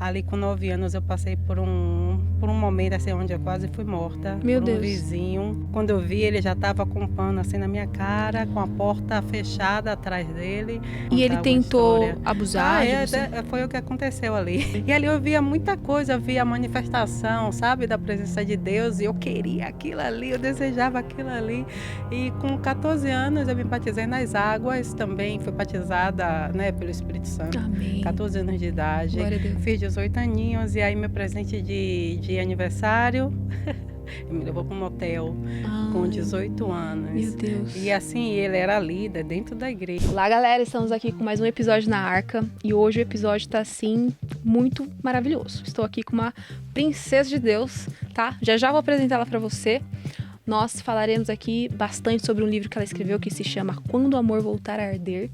ali com 9 anos eu passei por um momento assim, onde eu quase fui morta. Meu por um Deus. vizinho. Quando eu vi, ele já estava com um pano assim na minha cara, com a porta fechada atrás dele. E ele Contava uma tentou história. abusar de você? Foi o que aconteceu ali. E ali eu via muita coisa, eu via a manifestação, sabe, da presença de Deus, e eu queria aquilo ali, eu desejava aquilo ali. E com 14 anos eu me batizei nas águas, também fui batizada, né, pelo Espírito Santo. Amém. 14 anos de idade. Glória a Deus. Fiz 18 aninhos, e aí meu presente de aniversário, ele me levou para um motel com 18 anos. Meu Deus. E assim, ele era líder dentro da igreja. Olá, galera, estamos aqui com mais um episódio na Arca e hoje o episódio tá assim muito maravilhoso. Estou aqui com uma princesa de Deus, tá? Já vou apresentar ela para você. Nós falaremos aqui bastante sobre um livro que ela escreveu que se chama Quando o Amor Voltar a Arder,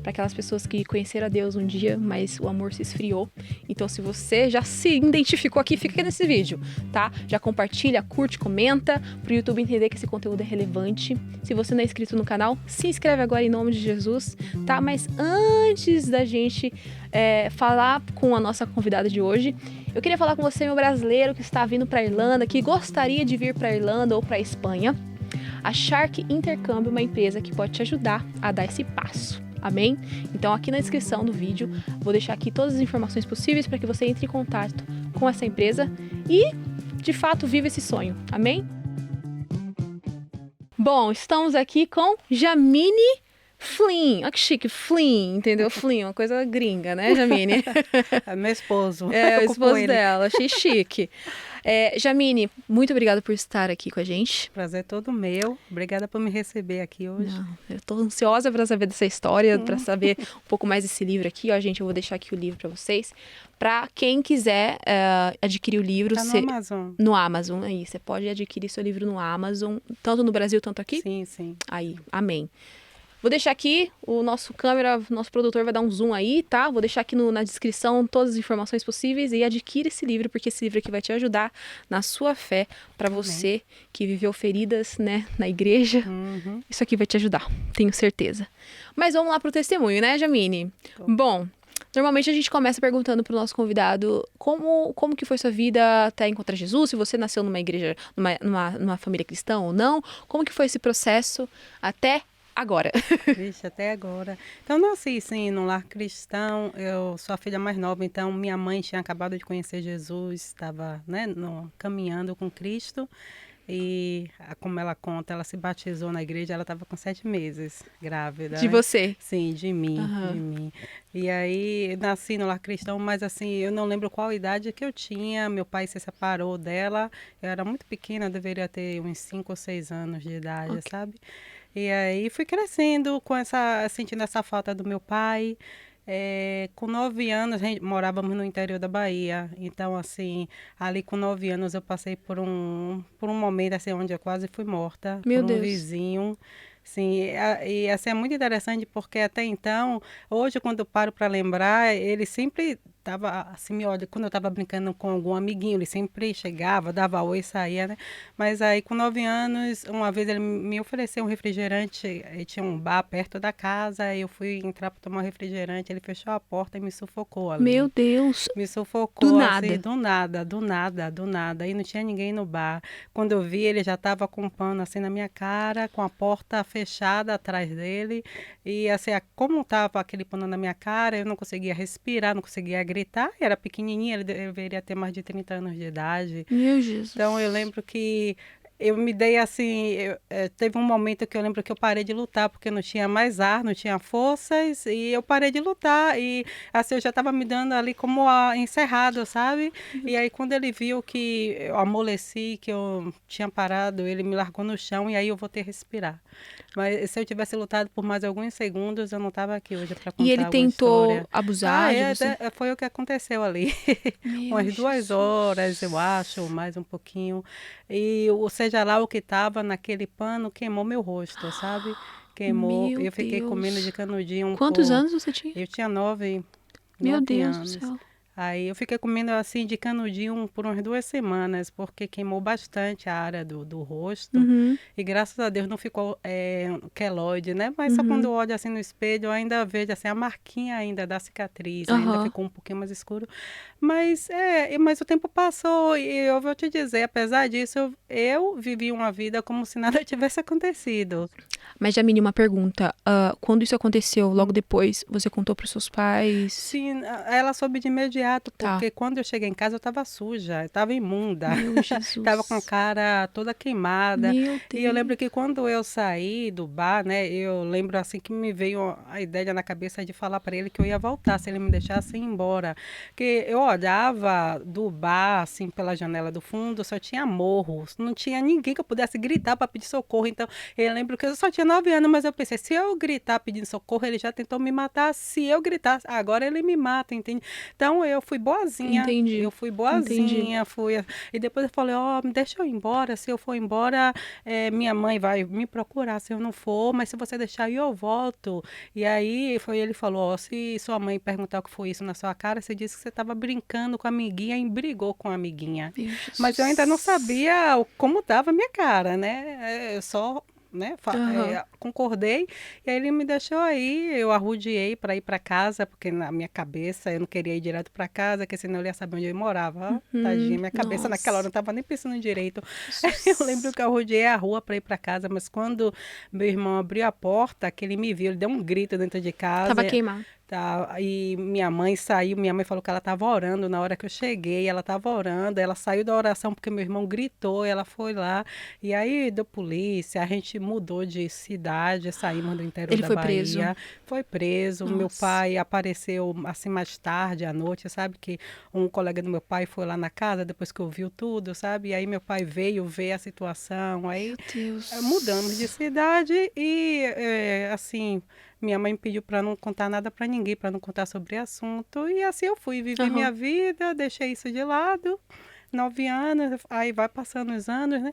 para aquelas pessoas que conheceram a Deus um dia, mas o amor se esfriou. Então, se você já se identificou aqui, fica aqui nesse vídeo, tá? Já compartilha, curte, comenta, pro YouTube entender que esse conteúdo é relevante. Se você não é inscrito no canal, se inscreve agora em nome de Jesus, tá? Mas antes da gente falar com a nossa convidada de hoje, eu queria falar com você, meu brasileiro que está vindo para a Irlanda, que gostaria de vir para a Irlanda ou para a Espanha. A Shark Intercâmbio é uma empresa que pode te ajudar a dar esse passo. Amém? Então aqui na descrição do vídeo vou deixar aqui todas as informações possíveis para que você entre em contato com essa empresa e, de fato, viva esse sonho. Amém? Bom, estamos aqui com Jamine Flynn. Olha que chique, Flynn, entendeu? Flynn, uma coisa gringa, né, Jamine? É meu esposo. É, o esposo dela, achei chique. Jamine, muito obrigada por estar aqui com a gente. Prazer todo meu. Obrigada por me receber aqui hoje. Não, eu tô ansiosa para saber dessa história, para saber um pouco mais desse livro aqui. Ó, gente, eu vou deixar aqui o livro para vocês. Para quem quiser adquirir o livro... Tá no Amazon. No Amazon, aí. Você pode adquirir seu livro no Amazon, tanto no Brasil, tanto aqui? Sim, sim. Aí, amém. Vou deixar aqui, o nosso produtor vai dar um zoom aí, tá? Vou deixar aqui na descrição todas as informações possíveis e adquira esse livro, porque esse livro aqui vai te ajudar na sua fé, para você que viveu feridas, né, na igreja. Uhum. Isso aqui vai te ajudar, tenho certeza. Mas vamos lá pro testemunho, né, Jamine? Bom, normalmente a gente começa perguntando pro nosso convidado como que foi sua vida até encontrar Jesus, se você nasceu numa igreja, numa família cristã ou não, como que foi esse processo até agora? Vixe, até agora. Então, eu nasci, sim, num lar cristão. Eu sou a filha mais nova, então minha mãe tinha acabado de conhecer Jesus, estava, né, caminhando com Cristo. E, como ela conta, ela se batizou na igreja, ela estava com 7 meses grávida. De você? Sim, de mim, Uhum. de mim. E aí, nasci no lar cristão, mas assim, eu não lembro qual idade que eu tinha. Meu pai se separou dela. Eu era muito pequena, deveria ter uns 5 ou 6 anos de idade, Ok. sabe? E aí fui crescendo sentindo essa falta do meu pai. Com 9 anos, morávamos no interior da Bahia. Então, assim, ali com 9 anos eu passei por um momento assim, onde eu quase fui morta. Meu por um Deus. vizinho. Sim, e assim, é muito interessante porque até então, hoje quando eu paro para lembrar, ele sempre estava assim, me olha, quando eu estava brincando com algum amiguinho, ele sempre chegava, dava oi e saía, né? Mas aí com 9 anos, uma vez ele me ofereceu um refrigerante, e tinha um bar perto da casa, aí eu fui entrar para tomar um refrigerante, ele fechou a porta e me sufocou ali. Meu Deus. Me sufocou, Do assim, nada. do nada. E não tinha ninguém no bar. Quando eu vi, ele já estava com um pano assim na minha cara, com a porta fechada atrás dele. E assim, como estava aquele pano na minha cara, eu não conseguia respirar, não conseguia gritar. Era pequenininho, ele deveria ter mais de 30 anos de idade. Meu Jesus. Então eu lembro que eu me dei assim, teve um momento que eu lembro que eu parei de lutar, porque não tinha mais ar, não tinha forças, e eu parei de lutar, e assim, eu já estava me dando ali como encerrado, sabe? E aí quando ele viu que eu amoleci, que eu tinha parado, ele me largou no chão, e aí eu voltei a respirar. Mas se eu tivesse lutado por mais alguns segundos, eu não estava aqui hoje para contar E ele alguma tentou história. abusar de você? Foi o que aconteceu ali. Meu Umas 2 Jesus. horas, eu acho, mais um pouquinho. E seja lá o que estava naquele pano, queimou meu rosto, sabe? Queimou. Meu Eu fiquei Deus. comendo de canudinho Quantos anos você tinha? Eu tinha 9 Meu 9 Deus do anos. céu. Aí eu fiquei comendo assim de canudinho por umas 2 semanas, porque queimou bastante a área do rosto. Uhum, E graças a Deus não ficou queloide, né? Mas só quando uhum. eu olho assim no espelho, eu ainda vejo assim, a marquinha ainda da cicatriz, ainda Aham. ficou um pouquinho mais escuro. Mas o tempo passou e eu vou te dizer, apesar disso, eu vivi uma vida como se nada tivesse acontecido. Mas, Jamile, uma pergunta. Quando isso aconteceu, logo depois, você contou pros seus pais? Sim, ela soube de imediato, Tá. porque quando eu cheguei em casa eu estava suja, eu estava imunda, Meu estava com a Jesus. cara toda queimada. Meu E eu lembro Deus. que quando eu saí do bar, né, eu lembro assim que me veio a ideia na cabeça de falar para ele que eu ia voltar, se ele me deixasse ir embora. Porque eu olhava do bar, assim, pela janela do fundo, só tinha morros, não tinha ninguém que eu pudesse gritar para pedir socorro. Então, eu lembro que eu só tinha 9 anos, mas eu pensei, se eu gritar pedindo socorro, ele já tentou me matar. Se eu gritar, agora ele me mata, entende? Então eu fui boazinha. Entendi. Eu fui Entendi. boazinha, e depois eu falei, ó, deixa eu ir embora, se eu for embora, minha mãe vai me procurar se eu não for, mas se você deixar aí eu volto. E aí ele falou, ó, se sua mãe perguntar o que foi isso na sua cara, você disse que você estava brincando com a amiguinha e brigou com a amiguinha. Meu Mas eu ainda não Jesus. sabia como estava a minha cara, né? Eu só, né, Aham. concordei. E aí ele me deixou aí, eu arrudiei para ir para casa, porque na minha cabeça eu não queria ir direto para casa, porque senão ele ia saber onde eu morava. Ó, tadinha, minha cabeça naquela hora Nossa. não estava nem pensando direito. Eu lembro Jesus. que eu arrudiei a rua para ir para casa, mas quando meu irmão abriu a porta, que ele me viu, ele deu um grito dentro de Tava casa. queimado. Tá, aí minha mãe saiu, minha mãe falou que ela estava orando na hora que eu cheguei, ela estava orando, ela saiu da oração porque meu irmão gritou, ela foi lá, e aí deu polícia, a gente mudou de cidade, saímos do interior Ele da foi preso. Bahia, foi preso, meu Nossa. pai apareceu assim mais tarde à noite, sabe, que um colega do meu pai foi lá na casa depois que ouviu tudo, sabe, e aí meu pai veio ver a situação, Meu aí mudamos de Deus. cidade e, assim, minha mãe me pediu para não contar nada para ninguém, para não contar sobre o assunto. E assim eu fui, vivi Aham. minha vida, deixei isso de lado. 9 anos, aí vai passando os anos, né?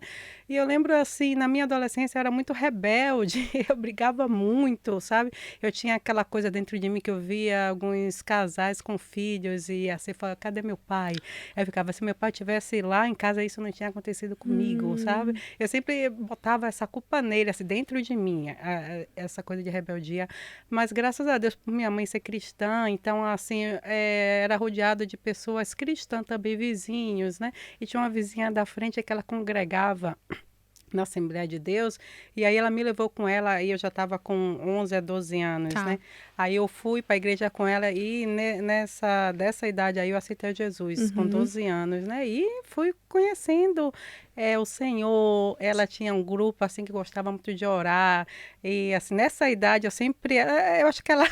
E eu lembro assim, na minha adolescência eu era muito rebelde, eu brigava muito, sabe? Eu tinha aquela coisa dentro de mim que eu via alguns casais com filhos e assim, falava, cadê meu pai? Aí eu ficava, se meu pai tivesse lá em casa, isso não tinha acontecido comigo, sabe? Hum. Eu sempre botava essa culpa nele, assim, dentro de mim, essa coisa de rebeldia. Mas graças a Deus, por minha mãe ser cristã, então, assim, era rodeado de pessoas cristãs também, vizinhos, né? E tinha uma vizinha da frente que ela congregava na Assembleia de Deus, e aí ela me levou com ela, e eu já estava com 11 a 12 anos, Tá. né? Aí eu fui para a igreja com ela e dessa idade aí eu aceitei Jesus, com Uhum. 12 anos, né? E fui conhecendo o Senhor, ela tinha um grupo assim que gostava muito de orar, e assim, nessa idade eu sempre, eu acho que ela,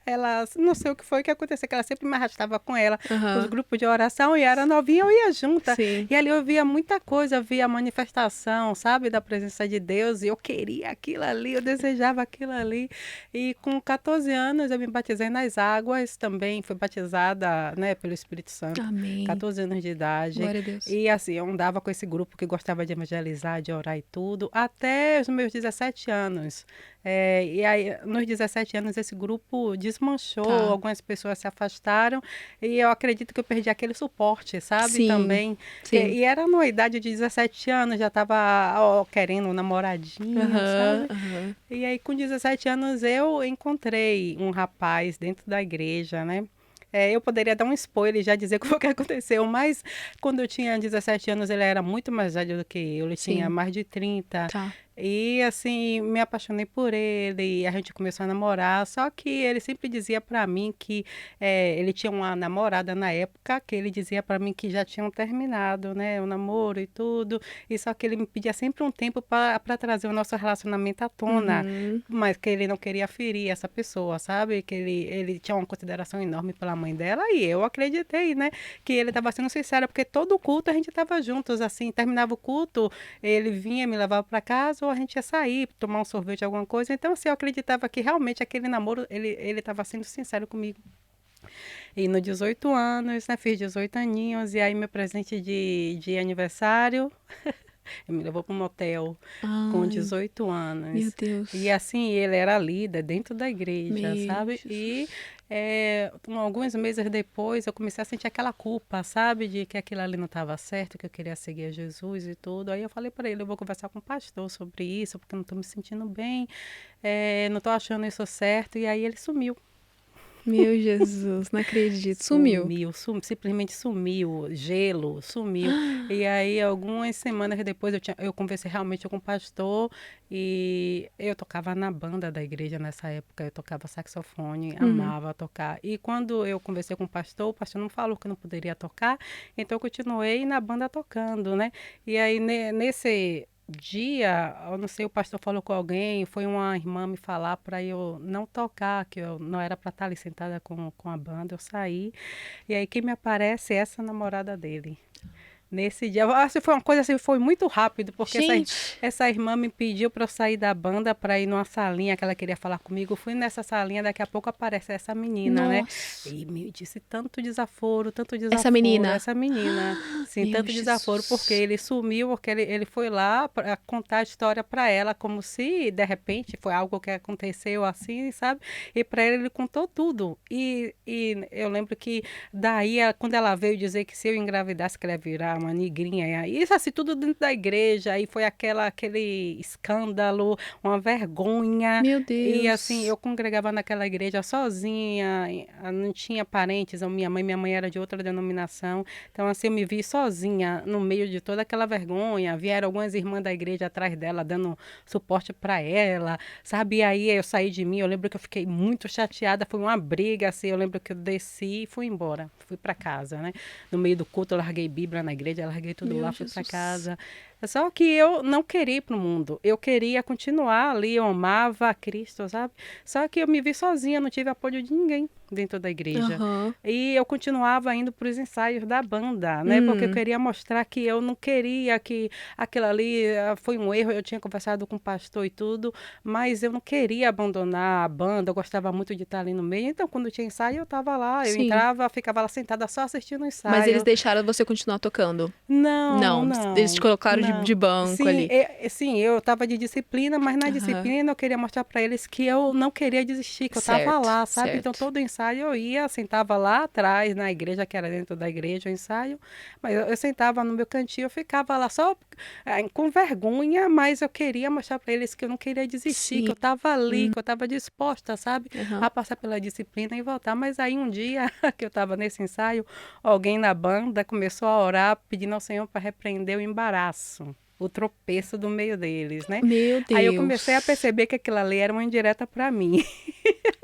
ela, não sei o que foi que aconteceu, que ela sempre me arrastava com ela para os Aham. grupos de oração, e era novinha, eu ia junta, Sim. e ali eu via muita coisa, eu via a manifestação, sabe, da presença de Deus, e eu queria aquilo ali, eu desejava aquilo ali. E com 14 anos eu me batizei nas águas, também fui batizada, né, pelo Espírito Santo, Amém. 14 anos de idade. Glória a Deus. E assim, eu andava com esse grupo que gostava de evangelizar, de orar e tudo, até os meus 17 anos. E aí, nos 17 anos, esse grupo desmanchou, Tá. algumas pessoas se afastaram, e eu acredito que eu perdi aquele suporte, sabe? Sim. Também. Sim. E era numa idade de 17 anos, já estava querendo um namoradinho, Aham. sabe? Aham. E aí, com 17 anos, eu encontrei um rapaz dentro da igreja, né? Eu poderia dar um spoiler e já dizer o que aconteceu, mas quando eu tinha 17 anos, ele era muito mais velho do que eu, ele tinha Sim. mais de 30. Tá. E assim, me apaixonei por ele, e a gente começou a namorar, só que ele sempre dizia para mim que ele tinha uma namorada na época, que ele dizia para mim que já tinham terminado, né, o namoro e tudo, e só que ele me pedia sempre um tempo para trazer o nosso relacionamento à tona, Uhum. mas que ele não queria ferir essa pessoa, sabe? Que ele tinha uma consideração enorme pela mãe dela, e eu acreditei, né, que ele estava sendo sincero, porque todo culto a gente estava juntos, assim, terminava o culto, ele vinha, me levava para casa, ou a gente ia sair, tomar um sorvete, alguma coisa. Então, assim, eu acreditava que realmente aquele namoro, ele estava sendo sincero comigo. E no 18 anos, né, fiz 18 aninhos, e aí meu presente de aniversário, ele me levou para um motel com Ai, 18 meu anos. E Deus. assim, ele era líder dentro da igreja, Meu sabe? E Jesus. Alguns meses depois, eu comecei a sentir aquela culpa, sabe? De que aquilo ali não estava certo, que eu queria seguir a Jesus e tudo. Aí eu falei para ele, eu vou conversar com o pastor sobre isso, porque eu não estou me sentindo bem, não estou achando isso certo. E aí ele sumiu. Meu Jesus, não acredito. Sumiu. Simplesmente sumiu, gelo, sumiu. E aí, algumas semanas depois, eu conversei realmente com o pastor e eu tocava na banda da igreja nessa época, eu tocava saxofone, amava tocar. E quando eu conversei com o pastor não falou que eu não poderia tocar, então eu continuei na banda tocando, né? E aí, nesse dia, eu não sei, o pastor falou com alguém, foi uma irmã me falar para eu não tocar, que eu não era para estar ali sentada com a banda, eu saí. E aí quem me aparece é essa namorada dele. Nesse dia, eu acho que foi uma coisa assim, foi muito rápido, porque Gente, essa irmã me pediu para eu sair da banda para ir numa salinha que ela queria falar comigo. Eu fui nessa salinha, daqui a pouco aparece essa menina, né? nossa. E me disse tanto desaforo, Essa menina. essa menina, sim, Meu tanto desaforo, porque Jesus. ele sumiu, porque ele foi lá para contar a história para ela, como se de repente foi algo que aconteceu assim, sabe? E para ele contou tudo. E eu lembro que daí, quando ela veio dizer que se eu engravidasse, que ela ia virar uma negrinha, isso assim, tudo dentro da igreja, aí foi aquele escândalo, uma vergonha, Meu e assim, Deus. eu congregava naquela igreja sozinha, não tinha parentes, minha mãe era de outra denominação, então assim, eu me vi sozinha no meio de toda aquela vergonha, vieram algumas irmãs da igreja atrás dela, dando suporte para ela, sabe, e aí eu saí de mim, eu lembro que eu fiquei muito chateada, foi uma briga, assim, eu lembro que eu desci e fui embora, fui para casa, né? No meio do culto, eu larguei Bíblia na igreja, eu larguei tudo Meu lá, fui para Jesus. casa. Só que eu não queria ir para o mundo. Eu queria continuar ali, eu amava a Cristo, sabe? Só que eu me vi sozinha, não tive apoio de ninguém dentro da igreja. Aham. E eu continuava indo para os ensaios da banda, né? Porque eu Hum. queria mostrar que eu não queria que aquilo ali foi um erro. Eu tinha conversado com o pastor e tudo, mas eu não queria abandonar a banda. Eu gostava muito de estar ali no meio. Então, quando tinha ensaio, eu estava lá. Eu Sim. entrava, ficava lá sentada só assistindo o Mas eles ensaio. deixaram você continuar tocando? Não, Não. Eles te não, colocaram não. de banco Sim, ali. sim, eu estava de disciplina, mas na Aham. disciplina eu queria mostrar para eles que eu não queria desistir, que eu estava Certo, lá, sabe? Então certo. todo ensaio eu ia, sentava lá atrás, na igreja, que era dentro da igreja o ensaio, mas eu sentava no meu cantinho, eu ficava lá só com vergonha, mas eu queria mostrar para eles que eu não queria desistir, que Sim. eu estava ali, Hum. que eu estava disposta, sabe? Aham. A passar pela disciplina e voltar. Mas aí um dia que eu estava nesse ensaio, alguém na banda começou a orar pedindo ao Senhor para repreender o embaraço, o tropeço do meio deles, né? Meu Aí eu comecei a Deus. perceber que aquilo ali era uma indireta para mim,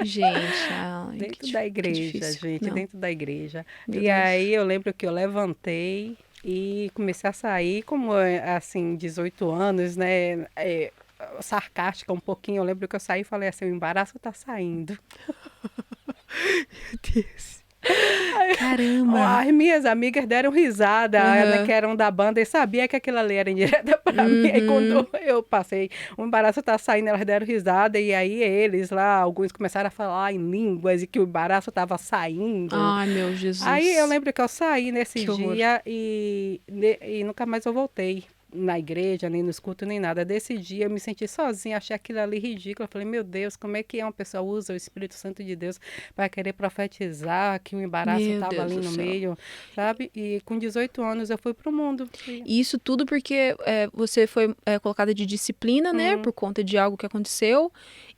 Gente, ai, dentro da que igreja, difícil. gente, Não, dentro da igreja. meu E Deus. aí eu lembro que eu levantei e comecei a sair, como assim, 18 anos, né? Sarcástica um pouquinho. Eu lembro que eu saí e falei assim: o embaraço tá saindo. Meu Deus. Caramba. As minhas amigas deram risada, né, que Aham. eram da banda, e sabia que aquilo ali era indireta para mim. Aí Uhum. quando eu passei, o embaraço tá saindo, elas deram risada, e aí eles lá, alguns começaram a falar em línguas e que o embaraço estava saindo. Ai, meu Aí eu Jesus. lembro que eu saí nesse Que horror. dia e nunca mais eu voltei na igreja, nem no culto, nem nada. Desse dia eu me senti sozinha, achei aquilo ali ridículo. Eu falei, meu Deus, como é que uma pessoa usa o Espírito Santo de Deus para querer profetizar que o embaraço Meu estava Deus ali do no céu. meio, sabe? E com 18 anos eu fui pro mundo. E isso tudo porque você foi colocada de disciplina, né? Hum, Por conta de algo que aconteceu.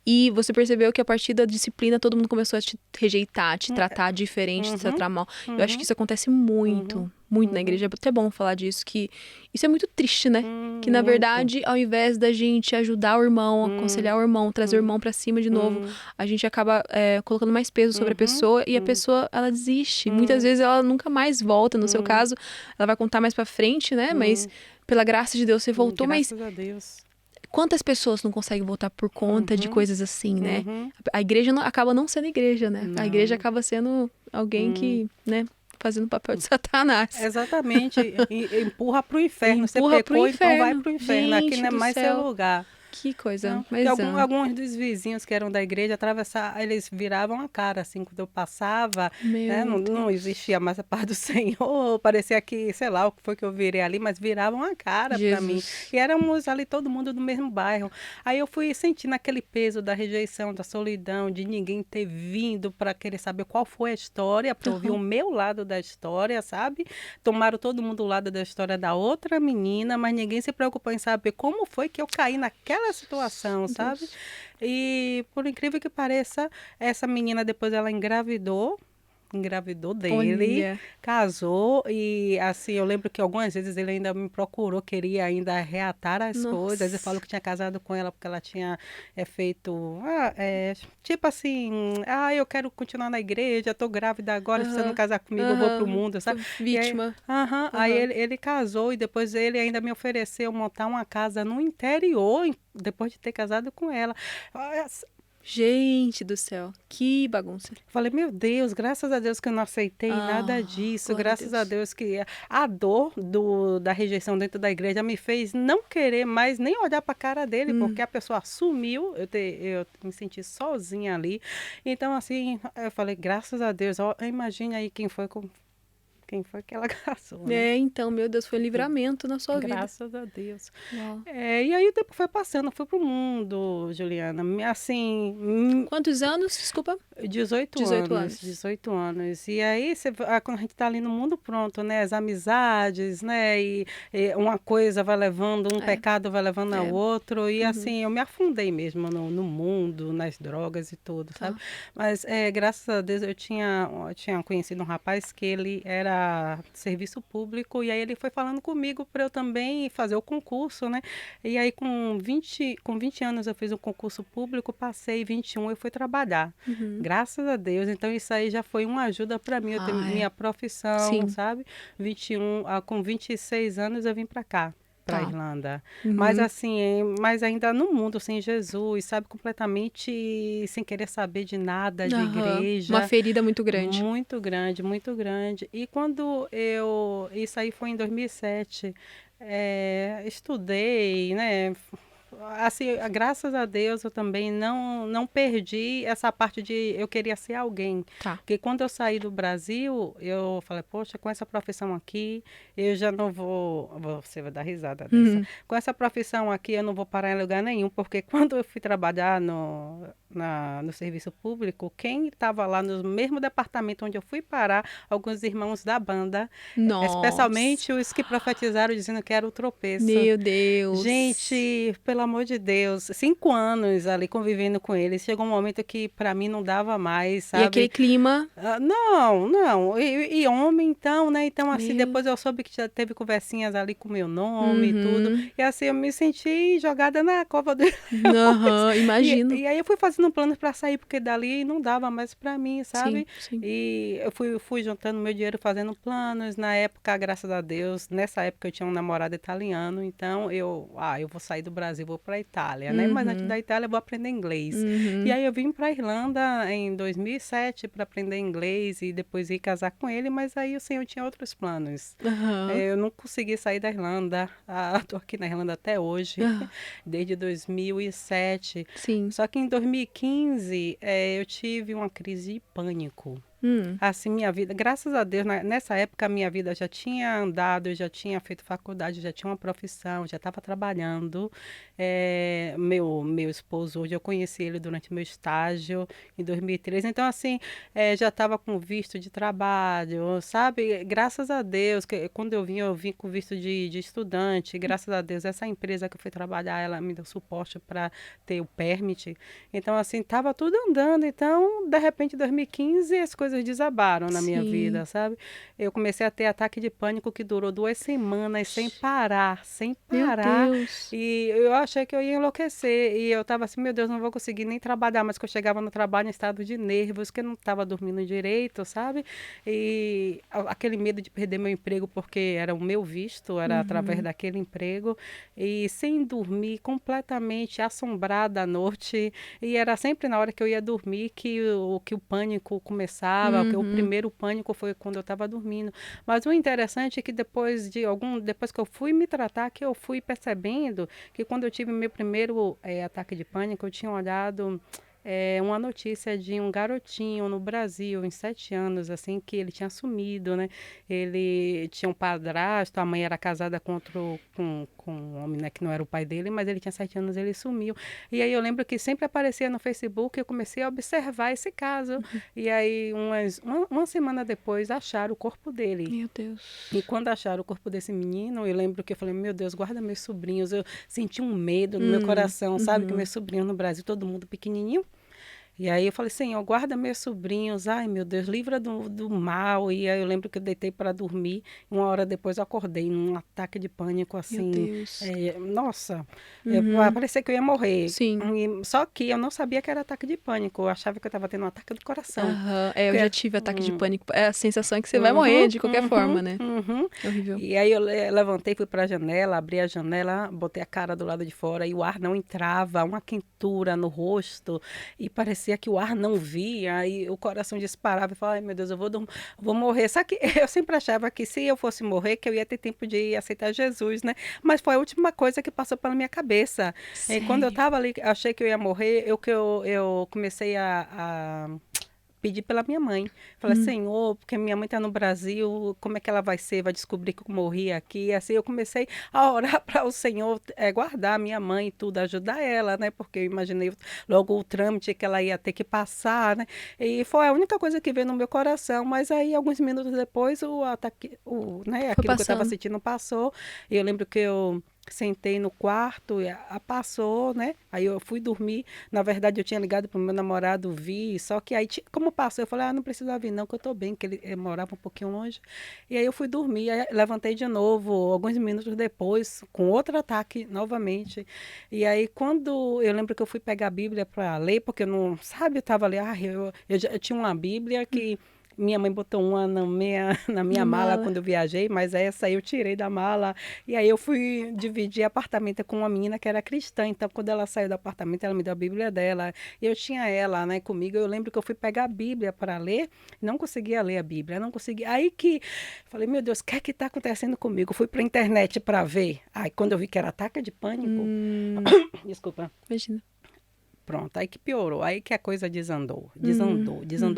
E você percebeu que a partir da disciplina todo mundo começou a te rejeitar, te tratar diferente, te uhum, tratar mal. Eu acho que uhum, isso acontece uhum, muito, muito na uhum, igreja. É até bom falar disso, que isso é muito triste, né? Que na muito. verdade, ao invés da gente ajudar o irmão, Hum, aconselhar o irmão, trazer o hum, irmão pra cima de novo, hum, a gente acaba colocando mais peso sobre a uhum, pessoa e a hum, pessoa, ela desiste. Muitas hum, vezes ela nunca mais volta. No seu hum, caso, ela vai contar mais pra frente, né? Mas hum, pela graça de Deus você voltou. Mas graças a Deus. quantas pessoas não conseguem voltar por conta de Uhum, coisas assim, né? uhum. A igreja acaba não sendo igreja, né? A igreja Não. acaba sendo alguém Hum. que, né, fazendo o papel de Satanás. Exatamente. Empurra para o E inferno. Você empurra pro pecou, então vai inferno. para o inferno. Aqui Gente não é do mais seu céu. lugar. Que coisa. Não, Mas porque alguns dos vizinhos que eram da igreja eles viravam a cara, assim, quando eu passava, né? meu Não Deus. existia mais a paz do Senhor, parecia que, sei lá, o que foi que eu virei ali, mas viravam a cara para mim. Jesus. E éramos ali todo mundo do mesmo bairro. Aí eu fui sentindo aquele peso da rejeição, da solidão, de ninguém ter vindo para querer saber qual foi a história, para ouvir o Aham. meu lado da história, sabe? Tomaram todo mundo o lado da história da outra menina, mas ninguém se preocupou em saber como foi que eu caí naquela situação, Meu sabe? Deus. E por incrível que pareça, essa menina depois ela engravidou dele, Olha. casou e assim, eu lembro que algumas vezes ele ainda me procurou, queria ainda reatar as coisas. Ele falou Nossa. que tinha casado com ela porque ela tinha feito, tipo assim, eu quero continuar na igreja, tô grávida agora, se você não Aham. casar comigo, eu vou pro Aham. mundo, Foi sabe? E aí, vítima. aham, aí Aham. ele casou e depois ele ainda me ofereceu montar uma casa no interior, depois de ter casado com ela. Ah, Gente do céu. Que bagunça. falei, meu Deus, graças a Deus que eu não aceitei nada Ah, disso, glória a graças a Deus. Deus que a dor da rejeição dentro da igreja me fez não querer mais nem olhar para a cara dele, porque Hum. a pessoa sumiu, eu me senti sozinha ali. Então, assim, eu falei, graças a Deus, ó, imagine aí quem foi que ela casou, né? É, então, meu Deus, foi um livramento na sua vida. Graças a Deus. Uau. E aí o tempo foi passando, eu fui pro mundo, Juliana. Assim, Quantos anos? Desculpa. 18 18 anos, anos. 18 anos. E aí, quando a gente tá ali no mundo pronto, né? As amizades, né? E uma coisa vai levando, um É, pecado vai levando ao é. outro. E Uhum. assim, eu me afundei mesmo no mundo, nas drogas e tudo, sabe? Tá. Mas graças a Deus eu tinha conhecido um rapaz que ele era serviço público. E aí ele foi falando comigo para eu também fazer o concurso, né? E aí com 20 anos eu fiz o concurso público, passei 21 eu fui trabalhar. Uhum. Graças a Deus. Então, isso aí já foi uma ajuda para mim. Eu ter Ah, é. minha profissão, Sim. sabe? 21, com 26 anos eu vim para cá, para Tá. Irlanda. Mas Uhum. assim, mas ainda no mundo sem Jesus, sabe? Completamente sem querer saber de nada, de Aham. Uma igreja. ferida muito grande. Muito grande, muito grande. E quando isso aí foi em 2007, estudei, né? Assim, graças a Deus eu também não perdi essa parte de eu queria ser alguém. Tá. Porque quando eu saí do Brasil, eu falei, poxa, com essa profissão aqui, eu já não você vai dar risada dessa. Uhum. Com essa profissão aqui, eu não vou parar em lugar nenhum, porque quando eu fui trabalhar no serviço público, quem estava lá no mesmo departamento onde eu fui parar, alguns irmãos da banda, Nossa. especialmente os que profetizaram dizendo que era o tropeço. Meu Deus. Gente, pelo amor de Deus, 5 anos ali convivendo com eles, chegou um momento que para mim não dava mais, E aquele sabe? clima. Não, não. E homem, então, né? Então, assim, Meu. depois eu soube que já teve conversinhas ali com meu nome e tudo. Uhum. E assim, eu me senti jogada na cova do leões. Aham, E, imagino. e aí eu fui fazendo planos para sair, porque dali não dava mais para mim, Sim, sabe? sim. E eu fui juntando meu dinheiro, fazendo planos. Na época, graças a Deus, nessa época eu tinha um namorado italiano, então eu vou sair do Brasil, vou para Itália, né? Mas antes Uhum. da Itália eu vou aprender inglês. E Uhum. aí eu vim para Irlanda em 2007 para aprender inglês e depois ir casar com ele, mas aí o Senhor tinha outros planos. Aham. Eu não consegui sair da Irlanda. Estou aqui na Irlanda até hoje, Ah, desde 2007. sim. Só que em 2015 eu tive uma crise de pânico. Hum. Assim, minha vida, graças a Deus, nessa época a minha vida já tinha andado, eu já tinha feito faculdade, já tinha uma profissão, já estava trabalhando. Meu esposo, hoje eu conheci ele durante meu estágio em 2013. Então, assim, já estava com visto de trabalho, sabe? Graças a Deus, que quando eu vim com visto de estudante. Graças a Deus, essa empresa que eu fui trabalhar, ela me deu suporte para ter o permit. Então, assim, estava tudo andando. Então, de repente, em 2015, as coisas desabaram na minha Sim. vida, sabe? Eu comecei a ter ataque de pânico que durou 2 semanas sem parar, sem Meu parar. Deus. E eu achei que eu ia enlouquecer. E eu tava assim, meu Deus, não vou conseguir nem trabalhar. Mas que eu chegava no trabalho em estado de nervos, que eu não estava dormindo direito, sabe? E aquele medo de perder meu emprego, porque era o meu visto, era através Uhum. daquele emprego. E sem dormir, completamente assombrada à noite. E era sempre na hora que eu ia dormir que o pânico começava. acordava, porque o primeiro pânico foi quando eu estava dormindo. Mas o interessante é que depois que eu fui me tratar, que eu fui percebendo que quando eu tive meu primeiro ataque de pânico, eu tinha olhado uma notícia de um garotinho no Brasil, em 7 anos, assim, que ele tinha sumido, né? Ele tinha um padrasto, a mãe era casada com um homem, né, que não era o pai dele, mas ele tinha 7 anos, ele sumiu. E aí eu lembro que sempre aparecia no Facebook, eu comecei a observar esse caso. E aí, uma semana depois, acharam o corpo dele. Meu Deus. E quando acharam o corpo desse menino, eu lembro que eu falei, meu Deus, guarda meus sobrinhos. Eu senti um medo no meu coração, sabe? Que meus sobrinhos no Brasil, todo mundo pequenininho. E aí eu falei, Senhor, guarda meus sobrinhos. Ai, meu Deus, livra do mal. E aí eu lembro que eu deitei para dormir. 1 hora depois eu acordei num ataque de pânico, Meu assim. Deus. Nossa, parecia que eu ia morrer. Sim. Só que eu não sabia que era ataque de pânico. Eu achava que eu estava tendo um ataque do coração. Aham. Eu Porque- já tive ataque de pânico. É a sensação é que você vai morrer de qualquer forma, né? É horrível. E aí eu levantei, fui para a janela, abri a janela, botei a cara do lado de fora e o ar não entrava, uma quentura no rosto e parecia que o ar não via e o coração disparava e falava, ai meu Deus, eu vou morrer. Só que eu sempre achava que se eu fosse morrer, que eu ia ter tempo de aceitar Jesus, né? Mas foi a última coisa que passou pela minha cabeça. E quando eu Sério? estava ali, achei que eu ia morrer, eu comecei a pedi pela minha mãe. Falei, Senhor, porque minha mãe está no Brasil, como é que ela vai ser? Vai descobrir que eu morri aqui. E assim, eu comecei a orar para o Senhor guardar minha mãe e tudo, ajudar ela, né? Porque eu imaginei logo o trâmite que ela ia ter que passar, né? E foi a única coisa que veio no meu coração. Mas aí, alguns minutos depois, o ataque, né? Foi Aquilo que eu estava passando. sentindo passou. E eu lembro que eu sentei no quarto, e passou, né? Aí eu fui dormir. Na verdade, eu tinha ligado pro meu namorado vir, só que aí, como passou, eu falei, não precisa vir não, que eu tô bem, que ele morava um pouquinho longe. E aí eu fui dormir, aí levantei de novo, alguns minutos depois, com outro ataque novamente. E aí, quando eu lembro que eu fui pegar a Bíblia para ler, porque eu não, sabe, eu tava ali, eu tinha uma Bíblia que minha mãe botou uma na minha Na mala mala. quando eu viajei, mas essa aí eu tirei da mala. E aí eu fui dividir apartamento com uma menina que era cristã. Então, quando ela saiu do apartamento, ela me deu a Bíblia dela. E eu tinha ela, né, comigo. Eu lembro que eu fui pegar a Bíblia para ler, não conseguia ler a Bíblia, não conseguia. Aí que falei, meu Deus, o que é que está acontecendo comigo? Fui para a internet para ver. Aí, quando eu vi que era ataque de pânico, desculpa. Imagina. Pronto, aí que piorou, aí que a coisa desandou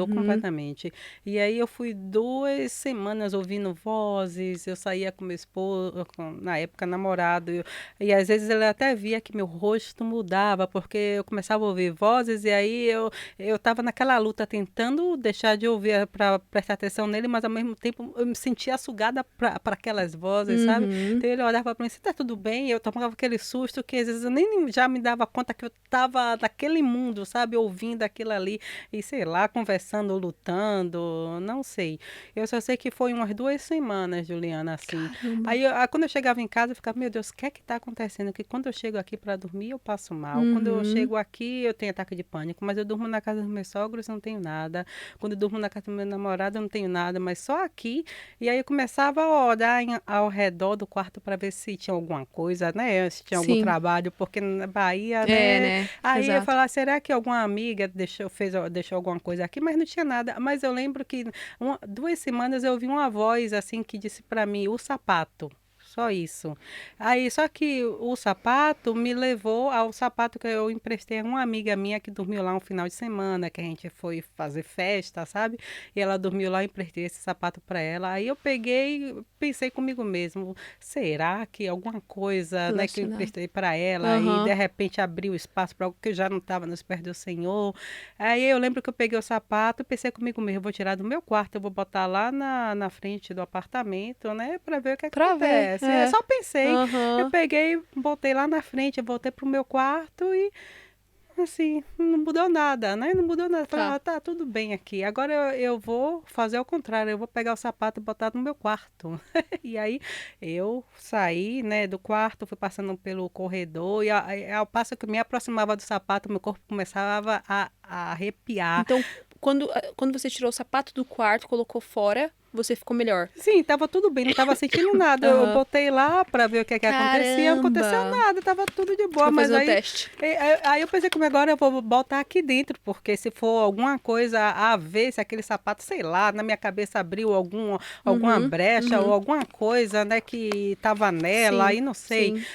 completamente. E aí eu fui 2 semanas ouvindo vozes, eu saía com meu esposo, na época namorado, e às vezes ele até via que meu rosto mudava, porque eu começava a ouvir vozes, e aí eu estava naquela luta tentando deixar de ouvir para prestar atenção nele, mas ao mesmo tempo eu me sentia sugada para aquelas vozes, sabe? Então ele olhava para mim, você tá tudo bem? E eu tomava aquele susto que às vezes eu nem já me dava conta que eu estava naquele mundo, sabe? Ouvindo aquilo ali e sei lá, conversando, lutando, não sei. Eu só sei que foi umas 2 semanas, Juliana, assim. Caramba. Aí quando eu chegava em casa, eu ficava, meu Deus, o que é que tá acontecendo? Que quando eu chego aqui para dormir, eu passo mal. Quando eu chego aqui, eu tenho ataque de pânico, mas eu durmo na casa dos meus sogros, não tenho nada. Quando eu durmo na casa do meu namorado, eu não tenho nada, mas só aqui. E aí eu começava a olhar ao redor do quarto para ver se tinha alguma coisa, né? Se tinha algum Sim. trabalho, porque na Bahia, É, né? né? Aí eu Exato. falava, será que alguma amiga deixou alguma coisa aqui? Mas não tinha nada. Mas eu lembro que 2 semanas eu ouvi uma voz assim que disse para mim, o sapato. Só isso. Aí, só que o sapato me levou ao sapato que eu emprestei a uma amiga minha que dormiu lá um final de semana, que a gente foi fazer festa, sabe? E ela dormiu lá, eu emprestei esse sapato para ela. Aí eu peguei, pensei comigo mesmo, será que alguma coisa, né, que eu Relacionado. emprestei para ela e de repente abriu espaço para algo que eu já não estava nos pés do Senhor? Aí eu lembro que eu peguei o sapato e pensei comigo mesmo, eu vou tirar do meu quarto, eu vou botar lá na frente do apartamento, né, para ver o que é que Pra ver. acontece. Eu só pensei, eu Aham. peguei, botei lá na frente, eu voltei pro meu quarto e assim, não mudou nada, né? Não mudou nada. Falei, Tá. tá tudo bem aqui. Agora eu vou fazer ao contrário, eu vou pegar o sapato e botar no meu quarto. E aí eu saí, né, do quarto, fui passando pelo corredor e ao passo que eu me aproximava do sapato, meu corpo começava a arrepiar. Então, quando você tirou o sapato do quarto, colocou fora, você ficou melhor. Sim, tava tudo bem, não tava sentindo nada. Eu botei lá pra ver o que acontecia, não aconteceu nada, tava tudo de boa. Vou Mas fazer um aí, teste. aí eu pensei como agora eu vou botar aqui dentro, porque se for alguma coisa a ver, se aquele sapato, sei lá, na minha cabeça abriu alguma brecha ou alguma coisa, né, que tava nela, Sim, aí não sei. sim,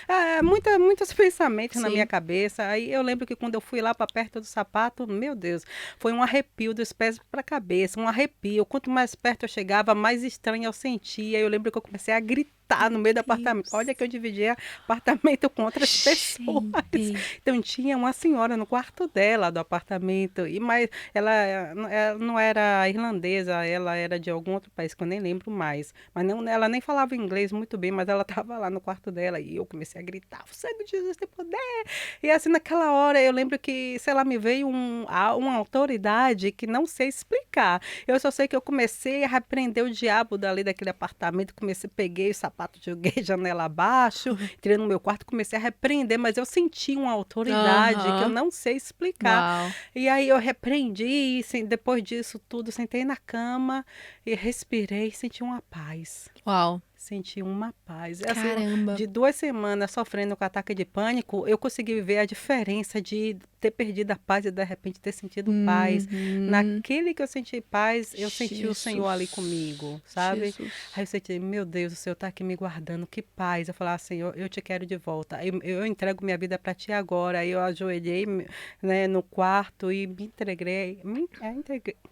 Muitos pensamentos na minha sim. cabeça. Aí eu lembro que quando eu fui lá pra perto do sapato, meu Deus, foi um arrepio dos pés pra cabeça, um arrepio. Quanto mais perto eu chegava, mais estranho eu sentia. Eu lembro que eu comecei a gritar no meio do apartamento. Deus. Olha que eu dividia apartamento com outras pessoas. Gente. Então tinha uma senhora no quarto dela do apartamento, mas ela não era irlandesa, ela era de algum outro país que eu nem lembro mais. Mas não, ela nem falava inglês muito bem, mas ela estava lá no quarto dela e eu comecei a gritar: "O sangue de Jesus tem poder!" E assim, naquela hora, eu lembro que, sei lá, me veio uma autoridade que não sei explicar. Eu só sei que eu comecei a repreender o diabo dali daquele apartamento, peguei o sapato, joguei a janela abaixo, entrei no meu quarto, comecei a repreender, mas eu senti uma autoridade que eu Aham. não sei explicar. Uau. E aí eu repreendi, e depois disso tudo, sentei na cama e respirei, senti uma paz. Uau. Senti uma paz. Assim, Caramba. de 2 semanas sofrendo com ataque de pânico, eu consegui ver a diferença de ter perdido a paz e de repente ter sentido paz. Uhum. Naquele que eu senti paz, eu senti o Senhor ali Jesus. comigo, sabe? Aí Jesus. eu senti, meu Deus, o Senhor está aqui me guardando, que paz. Eu falava, Senhor, eu te quero de volta. Aí eu entrego minha vida para ti agora. Aí eu ajoelhei, né, no quarto e me entreguei.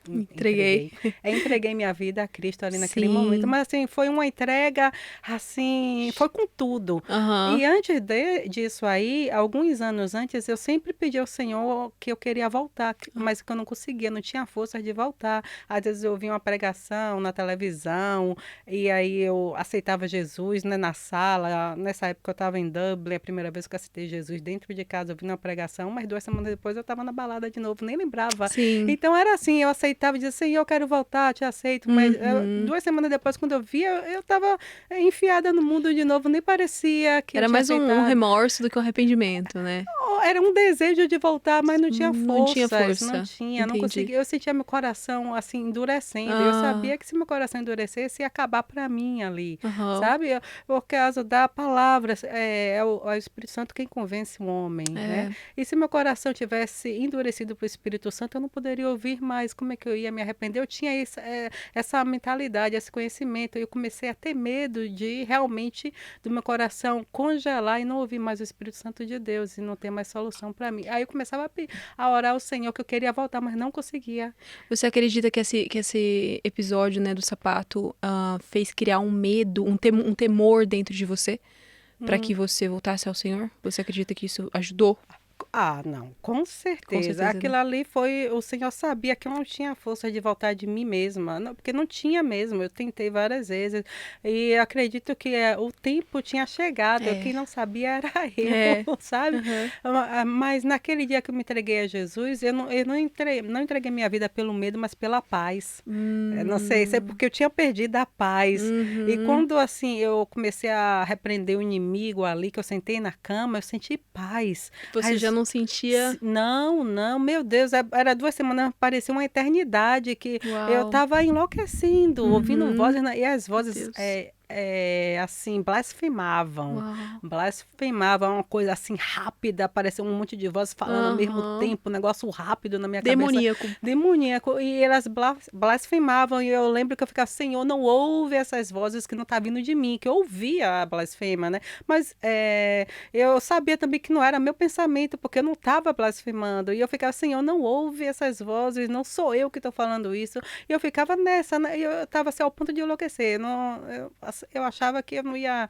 Entreguei. Entreguei minha vida a Cristo ali naquele momento. Sim. Mas assim, foi uma entrega, assim, foi com tudo. Aham. E antes disso aí, alguns anos antes, eu sempre pedi ao Senhor que eu queria voltar, mas que eu não conseguia, não tinha força de voltar. Às vezes eu ouvia uma pregação na televisão, e aí eu aceitava Jesus, né, na sala. Nessa época eu estava em Dublin, a primeira vez que eu aceitei Jesus dentro de casa, ouvindo uma pregação, mas 2 semanas depois eu estava na balada de novo, nem lembrava. Sim. Então era assim, eu aceitava e dizia, Senhor, eu quero voltar, te aceito, mas Uhum. 2 semanas depois, quando eu via, eu estava enfiada no mundo de novo, nem parecia que eu Era tinha mais um aceitado. remorso do que um arrependimento, né? Era um desejo de voltar, mas não tinha Não tinha forças, não força. tinha, não Entendi. conseguia. Eu sentia meu coração assim endurecendo. Eu Ah, sabia que se meu coração endurecesse, ia acabar para mim ali, aham. sabe? Por causa da palavra, é o Espírito Santo quem convence o homem, né? É. E se meu coração tivesse endurecido para o Espírito Santo, eu não poderia ouvir mais. Como é que eu ia me arrepender? Eu tinha essa mentalidade, esse conhecimento. Eu comecei a ter medo de realmente do meu coração congelar e não ouvir mais o Espírito Santo de Deus e não ter mais solução para mim. Aí eu começava a orar ao Senhor que eu queria voltar, mas não conseguia. Você acredita que esse episódio, né, do sapato, fez criar um medo, um temor dentro de você para que Hum. você voltasse ao Senhor? Você acredita que isso ajudou? Ah, não, com Com certeza. certeza, Aquilo né? ali foi. O Senhor sabia que eu não tinha força de voltar de mim mesma, porque não tinha mesmo. Eu tentei várias vezes e acredito que o tempo tinha chegado. É. Quem não sabia era eu, É. sabe? Aham. Mas naquele dia que eu me entreguei a Jesus, eu não entreguei minha vida pelo medo, mas pela paz. Não sei, isso é Hum. porque eu tinha perdido a paz. E Uhum. quando assim eu comecei a repreender o inimigo ali, que eu sentei na cama, eu senti paz. Você já não sentia. Não, não, meu Deus, era 2 semanas, parecia uma eternidade que eu Uau. estava enlouquecendo, ouvindo Uhum. vozes, e as Meu vozes, Deus. assim, blasfemavam, Uau. blasfemavam, uma coisa assim rápida, apareceu um monte de vozes falando ao mesmo Aham. tempo, um negócio rápido na minha cabeça, Demoníaco. demoníaco, e elas blasfemavam, e eu lembro que eu ficava, Senhor, não ouve essas vozes que não tá vindo de mim, que eu ouvia a blasfema, né? Mas eu sabia também que não era meu pensamento, porque eu não estava blasfemando. E eu ficava assim, eu não ouve essas vozes, não sou eu que estou falando isso. E eu ficava nessa, né? E eu estava assim, ao ponto de enlouquecer. Não, eu achava que eu não ia,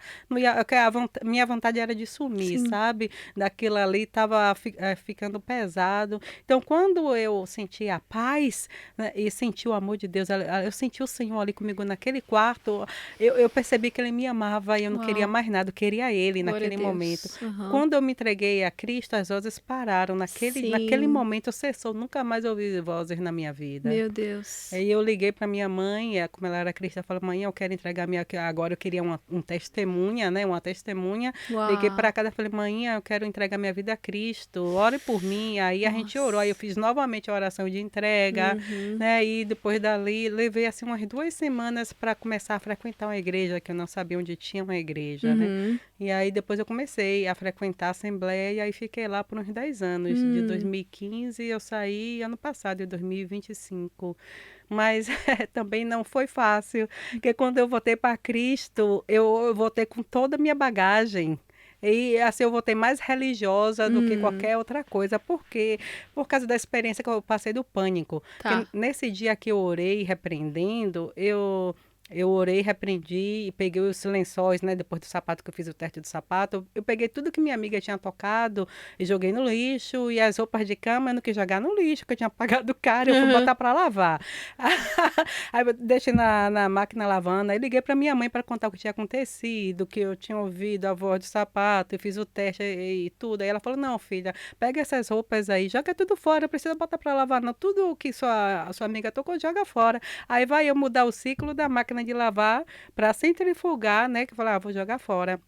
que minha vontade era de sumir, Sim. sabe? Daquilo ali estava ficando pesado. Então, quando eu senti a paz, né, e senti o amor de Deus, eu senti o Senhor ali comigo naquele quarto, eu percebi que Ele me amava e eu não queria Uau. mais nada, eu queria Ele Glória a naquele momento. Deus. Aham. Quando eu me entreguei a Cristo, as vozes pararam. Naquele Sim. momento cessou, nunca mais ouvi vozes na minha vida. Meu Deus. Aí eu liguei para minha mãe, como ela era cristã, eu falei, mãe, eu quero entregar agora eu queria uma um testemunha, né? Uma testemunha. Liguei Uau. para casa e falei, mãe, eu quero entregar minha vida a Cristo, ore por mim. Aí a gente orou, aí eu Nossa. fiz novamente a oração de entrega, Uhum. né? E depois dali, levei assim umas 2 semanas para começar a frequentar uma igreja, que eu não sabia onde tinha uma igreja, né? Uhum. E aí depois eu comecei a frequentar a Assembleia e aí fiquei lá por uns 10 anos. De Hum. 2015 eu saí ano passado, em 2025. Mas também não foi fácil, porque quando eu voltei para Cristo, eu voltei com toda a minha bagagem. E assim, eu voltei mais religiosa do que Hum. qualquer outra coisa. Por quê? Por causa da experiência que eu passei do pânico. Porque Tá. nesse dia que eu orei repreendendo, eu orei, repreendi e peguei os lençóis, né? Depois do sapato que eu fiz o teste do sapato, eu peguei tudo que minha amiga tinha tocado e joguei no lixo. E as roupas de cama eu não quis jogar no lixo, que eu tinha pagado caro, eu fui Uhum. botar para lavar. Aí eu deixei na máquina lavando, aí liguei para minha mãe para contar o que tinha acontecido, que eu tinha ouvido a voz do sapato e fiz o teste e tudo. Aí ela falou: Não, filha, pega essas roupas aí, joga tudo fora, não precisa botar para lavar, não. Tudo que a sua amiga tocou, joga fora. Aí vai eu mudar o ciclo da máquina de lavar para centrifugar, né? Que eu falei: Vou jogar fora.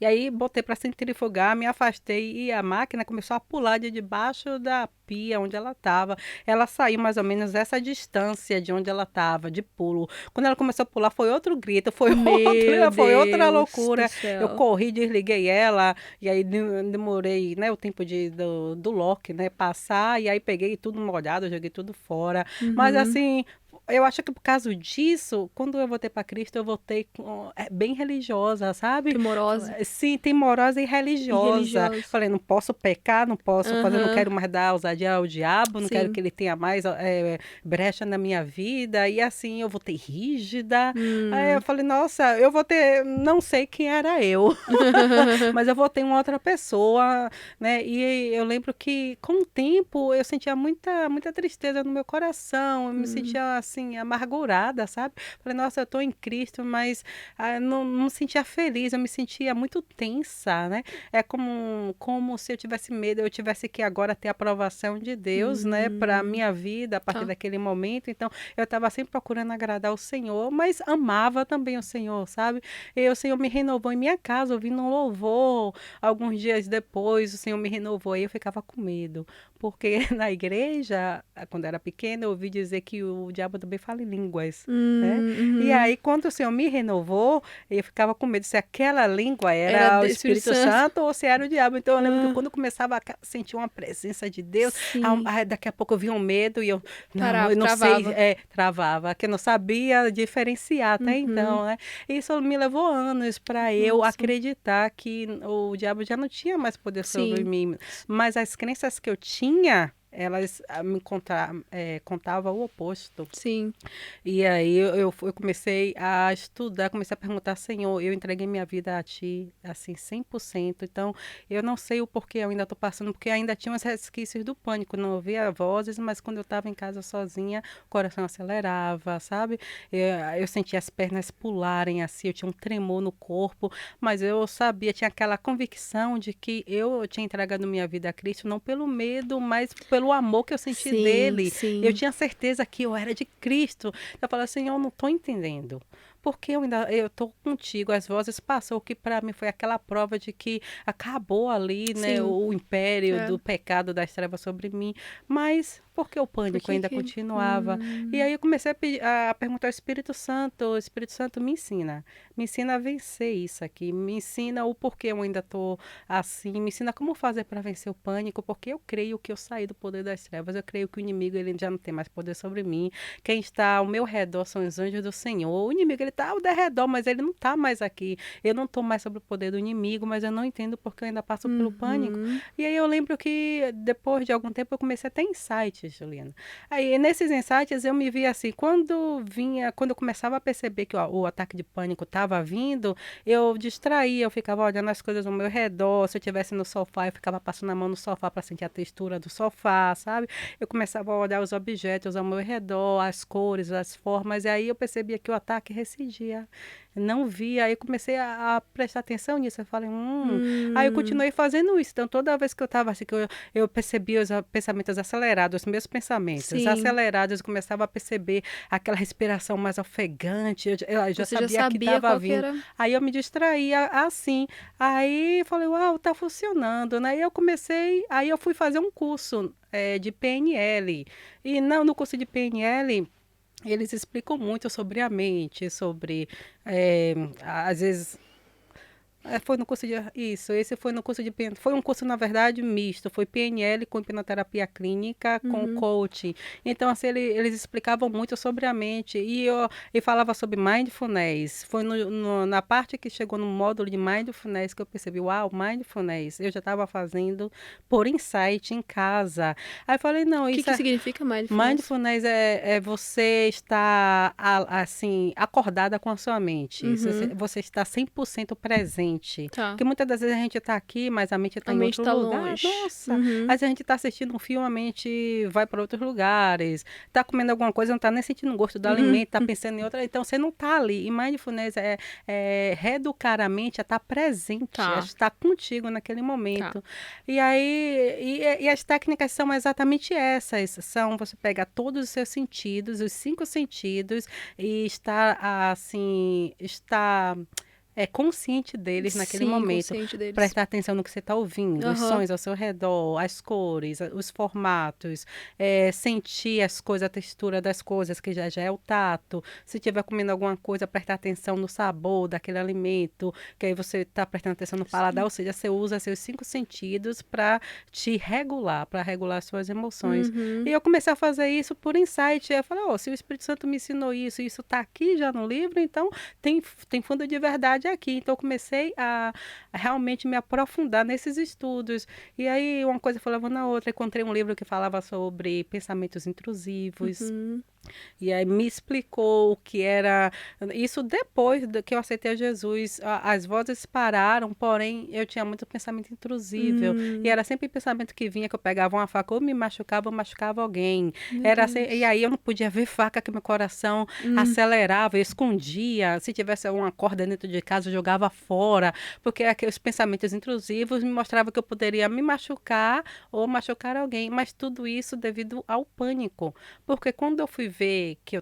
E aí botei para centrifugar, me afastei e a máquina começou a pular de debaixo da pia onde ela estava. Ela saiu mais ou menos essa distância de onde ela estava, de pulo. Quando ela começou a pular, foi outro grito, foi Meu outra, foi outra Deus do loucura. Eu céu. corri, desliguei ela, e aí demorei, né, o tempo do lock, né, passar, e aí peguei tudo molhado, joguei tudo fora. Mas Uhum. assim, eu acho que por causa disso, quando eu voltei para Cristo, eu voltei bem religiosa, sabe? Primorosa Sim, temorosa e e religiosa. religiosa. Falei, não posso pecar, não posso fazer, não Aham. quero mais dar ousadia ao diabo, não quero Sim. que ele tenha mais brecha na minha vida. E assim, eu vou ter rígida. Aí eu Hum. falei, nossa, eu vou ter, não sei quem era eu, mas eu vou ter uma outra pessoa, né? E eu lembro que com o tempo eu sentia muita tristeza no meu coração, eu me Hum. sentia assim, amargurada, sabe? Falei, nossa, eu tô em Cristo, mas não me sentia feliz, eu me sentia muito tensa, né? É como se eu tivesse medo, eu tivesse que agora ter a aprovação de Deus, né, para Hum. minha vida a partir Tá. daquele momento. Então, eu estava sempre procurando agradar o Senhor, mas amava também o Senhor, sabe? E o Senhor me renovou em minha casa, ouvindo um louvor. Alguns dias depois, o Senhor me renovou e eu ficava com medo, porque na igreja, quando era pequena, eu ouvi dizer que o diabo também fala em línguas, né? E Uhum. aí, quando o Senhor me renovou, eu ficava com medo se aquela língua Era era o do Espírito Espírito Santo. Santo ou se era o diabo. Então, eu lembro que Ah, quando eu começava a sentir uma presença de Deus, sim. daqui a pouco eu via um medo e não, Parava, eu não sei, travava. travava, que eu não sabia diferenciar até Uhum. então, né? Isso me levou anos para eu Nossa. acreditar que o diabo já não tinha mais poder sobre Sim. mim. Mas as crenças que eu tinha, elas contavam o oposto. Sim. E aí eu comecei a estudar, comecei a perguntar, Senhor, eu entreguei minha vida a Ti, assim, 100%. Então, eu não sei o porquê eu ainda estou passando, porque ainda tinha uns resquícios do pânico, não ouvia vozes, mas quando eu estava em casa sozinha, o coração acelerava, sabe? Eu sentia as pernas pularem, assim, eu tinha um tremor no corpo, mas eu sabia, tinha aquela convicção de que eu tinha entregado minha vida a Cristo, não pelo medo, mas pelo amor que eu senti Sim, dele. Eu sim. tinha certeza que eu era de Cristo. Eu falo assim, eu não estou entendendo. Porque eu estou contigo, as vozes passou, o que para mim foi aquela prova de que acabou ali, né, Sim. o império É. do pecado das trevas sobre mim, mas porque o Por pânico que ainda que... continuava. E aí eu comecei a perguntar ao Espírito Santo, o Espírito Santo me ensina a vencer isso aqui, me ensina o porquê eu ainda estou assim, me ensina como fazer para vencer o pânico, porque eu creio que eu saí do poder das trevas, eu creio que o inimigo ele já não tem mais poder sobre mim. Quem está ao meu redor são os anjos do Senhor. O inimigo, ele está ao redor, mas ele não está mais aqui. Eu não estou mais sob o poder do inimigo, mas eu não entendo porque eu ainda passo pelo pânico. Uhum. E aí eu lembro que depois de algum tempo eu comecei a ter insights, Juliana. Aí nesses insights eu me vi assim, quando eu começava a perceber que o ataque de pânico estava vindo, eu distraía, eu ficava olhando as coisas ao meu redor. Se eu estivesse no sofá, eu ficava passando a mão no sofá para sentir a textura do sofá, sabe? Eu começava a olhar os objetos ao meu redor, as cores, as formas, e aí eu percebia que o ataque recidia. não via. Aí eu comecei a prestar atenção nisso. Eu falei, Aí eu continuei fazendo isso. Então, toda vez que eu estava assim, que eu percebia os pensamentos acelerados, os meus pensamentos Sim. acelerados, eu começava a perceber aquela respiração mais ofegante. Eu já Você já sabia que sabia estava qual que vindo. era. Aí eu me distraía assim. Aí eu falei, uau, tá funcionando, né? E eu comecei, aí eu fui fazer um curso de PNL. E no curso de PNL, eles explicam muito sobre a mente, sobre, às vezes, foi no curso de. Isso, esse foi no curso de. Foi um curso, na verdade, misto. Foi PNL com hipnoterapia clínica com Uhum. coaching. Então, assim, eles explicavam muito sobre a mente. E falava sobre mindfulness. Foi na parte que chegou no módulo de mindfulness que eu percebi, uau, mindfulness. Eu já estava fazendo por insight em casa. Aí eu falei, não, O que isso que é. significa mindfulness? Mindfulness é você estar, assim, acordada com a sua mente. Uhum. Você está 100% presente. Tá. Porque muitas das vezes a gente está aqui, mas a mente A está em mente outro tá lugar. longe. Nossa, Uhum. às vezes a gente está assistindo um filme, a mente vai para outros lugares. Está comendo alguma coisa, não está nem sentindo o gosto do Uhum. alimento, está pensando em outra. Então, você não está ali. E mindfulness é reeducar a mente a estar presente, a Tá. estar contigo naquele Tá. momento. E aí, e as técnicas são exatamente essas. Você pega todos os seus sentidos, os 5 sentidos, e está assim, está consciente deles naquele Sim, momento. consciente deles. Prestar atenção no que você está ouvindo, os Aham. sons ao seu redor, as cores, os formatos, sentir as coisas, a textura das coisas, que já é o tato. Se estiver comendo alguma coisa, prestar atenção no sabor daquele alimento, que aí você está prestando atenção no paladar, Sim. ou seja, você usa seus 5 sentidos para te regular, para regular suas emoções. E Uhum. eu comecei a fazer isso por insight. Eu falei, se o Espírito Santo me ensinou isso está aqui já no livro, então tem fundo de verdade aqui. Então eu comecei a realmente me aprofundar nesses estudos. E aí uma coisa foi levando a outra. Encontrei um livro que falava sobre pensamentos intrusivos. Uhum. E aí me explicou o que era. Isso depois que eu aceitei Jesus. As vozes pararam, porém eu tinha muito pensamento intrusível. E era sempre pensamento que vinha, que eu pegava uma faca, ou me machucava, ou machucava alguém. Meu Era assim, e Deus. aí eu não podia ver faca, que meu coração acelerava, eu escondia. Se tivesse uma corda dentro de casa, eu jogava fora. Porque aqueles pensamentos intrusivos me mostravam que eu poderia me machucar ou machucar alguém. Mas tudo isso devido ao pânico. Porque quando eu fui ver que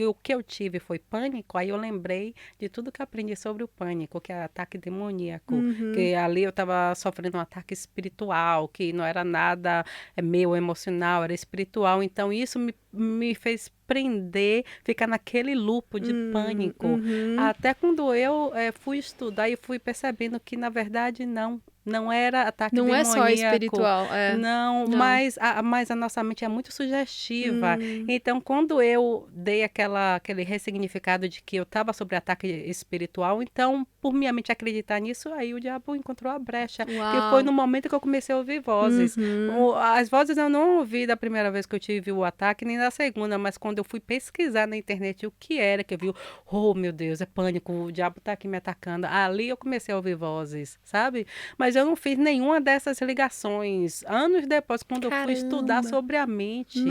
o que eu tive foi pânico, aí eu lembrei de tudo que eu aprendi sobre o pânico, que é ataque demoníaco, Uhum. que ali eu estava sofrendo um ataque espiritual, que não era nada meu emocional, era espiritual. Então isso me fez prender, ficar naquele loop de pânico. Uhum. Até quando eu fui estudar e fui percebendo que, na verdade, não era ataque Não é só demoníaco, espiritual, é. não, Não. mas a nossa mente é muito sugestiva. Hum. Então, quando eu dei aquele ressignificado de que eu estava sob ataque espiritual, então, por minha mente acreditar nisso, aí o diabo encontrou a brecha, que foi Uau. no momento que eu comecei a ouvir vozes. Uhum. As vozes eu não ouvi da primeira vez que eu tive o ataque, nem da segunda, mas quando eu fui pesquisar na internet o que era, que eu vi, oh meu Deus, é pânico, o diabo está aqui me atacando. Ali eu comecei a ouvir vozes, sabe? Mas eu não fiz nenhuma dessas ligações. Anos depois, quando eu fui estudar Caramba. sobre a mente,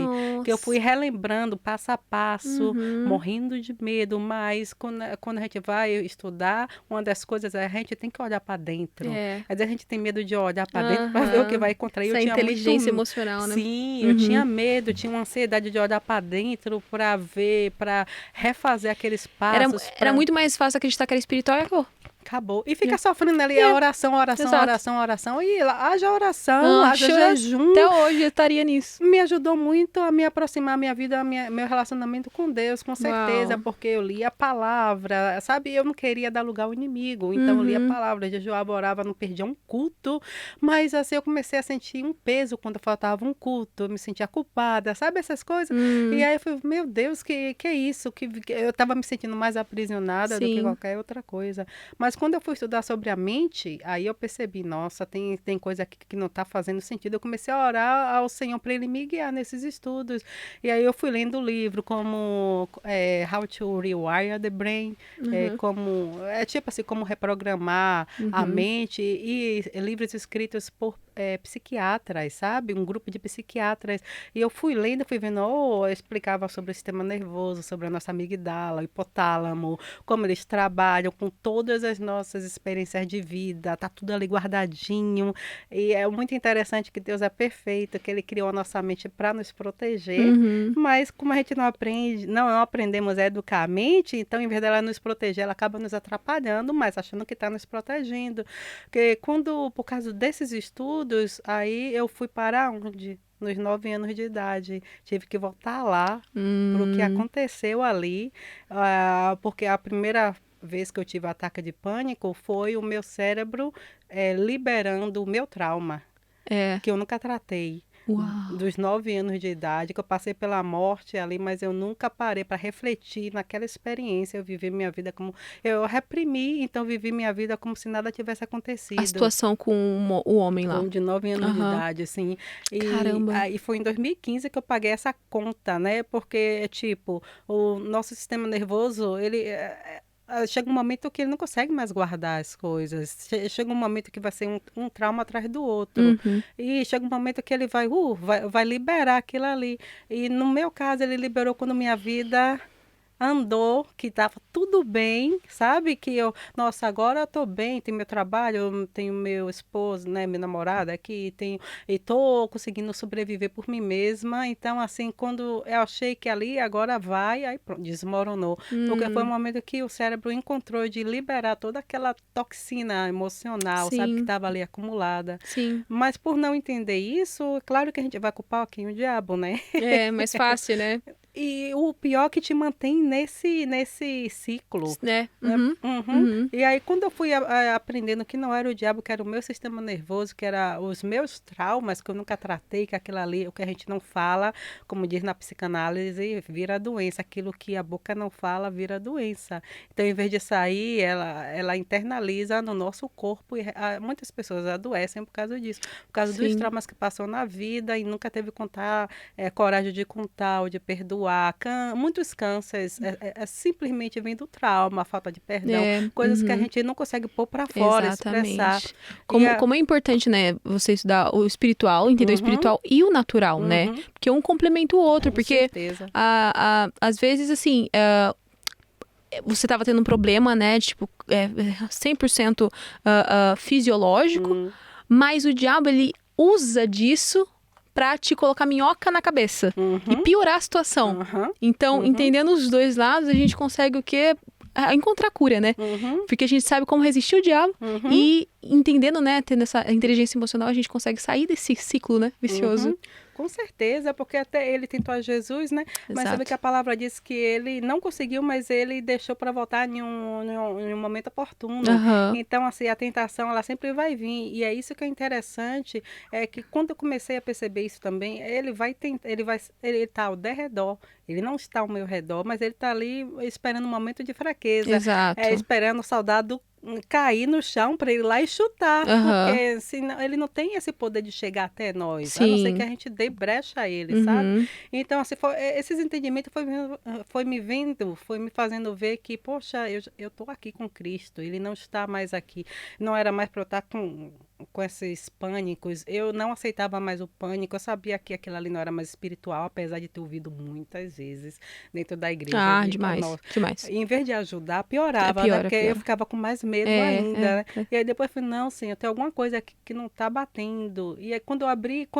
que eu fui Nossa. relembrando passo a passo, Uhum. morrendo de medo, mas quando a gente vai estudar, uma das coisas é a gente tem que olhar para dentro. É. Às vezes a gente tem medo de olhar para dentro para ver o que Aham. vai encontrar. E eu Essa tinha muito. inteligência emocional, né? Sim, eu tinha Uhum. medo, tinha uma ansiedade de olhar para dentro para ver, para refazer aqueles Era, passos, era para muito mais fácil acreditar que era espiritual e acabou. acabou. E fica Yeah. sofrendo ali a Yeah. oração, oração, Exato. oração, oração. E lá, haja oração, Ah, haja jejum. até hoje eu estaria nisso. Me ajudou muito a me aproximar minha vida, meu relacionamento com Deus, com certeza, Uau. porque eu li a palavra, sabe? Eu não queria dar lugar ao inimigo, então eu li a Uhum. palavra, jejuava, orava, não perdia um culto, mas assim eu comecei a sentir um peso quando faltava um culto, eu me sentia culpada, sabe essas coisas? E aí eu falei, meu Deus, que é isso? Que eu estava me sentindo mais aprisionada do que Sim. qualquer outra coisa. Mas quando eu fui estudar sobre a mente, aí eu percebi, nossa, tem coisa aqui que não está fazendo sentido. Eu comecei a orar ao Senhor para Ele me guiar nesses estudos. E aí eu fui lendo o livro como How to Rewire the Brain, Uhum. tipo assim, como reprogramar a Uhum. mente, e livros escritos por psiquiatras, sabe? Um grupo de psiquiatras. E eu fui lendo, fui vendo, explicava sobre o sistema nervoso, sobre a nossa amígdala, o hipotálamo, como eles trabalham com todas as nossas experiências de vida, tá tudo ali guardadinho. E é muito interessante que Deus é perfeito, que Ele criou a nossa mente para nos proteger, Uhum. mas como a gente não aprende, não aprendemos a educar a mente, então em vez dela nos proteger, ela acaba nos atrapalhando, mas achando que está nos protegendo. Porque quando, por causa desses estudos, aí eu fui para onde? Nos 9 anos de idade. Tive que voltar lá para o que Hum, aconteceu ali, porque a primeira vez que eu tive ataque de pânico foi o meu cérebro liberando o meu trauma, é. que eu nunca tratei. Uau. Dos 9 anos de idade, que eu passei pela morte ali, mas eu nunca parei para refletir naquela experiência. Eu vivi minha vida como. Eu reprimi, então vivi minha vida como se nada tivesse A acontecido. situação com o homem lá. Com de 9 anos de Aham. idade, assim. E Caramba. aí foi em 2015 que eu paguei essa conta, né? Porque, tipo, o nosso sistema nervoso, ele. Chega um momento que ele não consegue mais guardar as coisas. Chega um momento que vai ser um trauma atrás do outro. Uhum. E chega um momento que ele vai liberar aquilo ali. E no meu caso, ele liberou quando minha vida andou, que estava tudo bem, sabe? Que eu, nossa, agora eu tô bem, tenho meu trabalho, eu tenho meu esposo, né, meu namorado aqui, tenho, e tô conseguindo sobreviver por mim mesma. Então, assim, quando eu achei que ali agora vai, aí pronto, desmoronou. Porque foi um Hum, momento que o cérebro encontrou de liberar toda aquela toxina emocional, sabe, que sim, estava ali acumulada. sim. Mas por não entender isso, claro que a gente vai culpar quem? O diabo, né? É mais fácil, né? E o pior é que te mantém nesse ciclo, Né? né? Uhum. Uhum. Uhum. E aí, quando eu fui aprendendo que não era o diabo, que era o meu sistema nervoso, que era os meus traumas, que eu nunca tratei, que aquilo ali, o que a gente não fala, como diz na psicanálise, vira doença. Aquilo que a boca não fala, vira doença. Então, em vez de sair, ela internaliza no nosso corpo e muitas pessoas adoecem por causa disso, por causa dos Sim. traumas que passou na vida e nunca teve coragem de contar ou de perdoar. Muitos cânceres simplesmente vem do trauma, falta de perdão, É. coisas que a Uhum. gente não consegue pôr para fora, expressar. Exatamente. E Como é importante, né, você estudar o espiritual, entender o Uhum, espiritual e o natural, né? uhum, Porque um complementa o outro, com porque certeza. às vezes, assim, você estava tendo um problema, né, de, tipo, 100% fisiológico, Hum, mas o diabo, ele usa disso pra te colocar minhoca na cabeça e uhum, piorar a situação. uhum, Então, uhum, entendendo os dois lados, a gente consegue o quê? Encontrar cura, né? uhum, Porque a gente sabe como resistir o diabo uhum, e entendendo, né, tendo essa inteligência emocional, a gente consegue sair desse ciclo, né, vicioso. uhum. Com certeza, porque até ele tentou a Jesus, né? Mas sabe que Exato. a palavra diz que ele não conseguiu, mas ele deixou para voltar em um momento oportuno. Aham. Então, assim, a tentação, ela sempre vai vir. E é isso que é interessante, é que quando eu comecei a perceber isso também, ele vai tentar, ele está ao derredor. Ele não está ao meu redor, mas ele está ali esperando um momento de fraqueza, Exato. esperando o soldado cair no chão para ir lá e chutar, Aham. porque senão, ele não tem esse poder de chegar até nós, a não ser que Sim. a gente dê brecha a ele, sabe? Uhum. Então, assim, esses entendimentos foi me fazendo ver que, poxa, eu tô aqui com Cristo, ele não está mais aqui. Não era mais para eu estar com esses pânicos. Eu não aceitava mais o pânico. Eu sabia que aquilo ali não era mais espiritual, apesar de ter ouvido muitas vezes dentro da igreja. Ah, De, demais. nossa, Demais. em vez de ajudar, É piorava, né? pior, é Porque eu pior. ficava com mais medo É, ainda, né? é. E aí depois eu falei, não, Senhor, tem alguma coisa aqui que não está batendo. E aí quando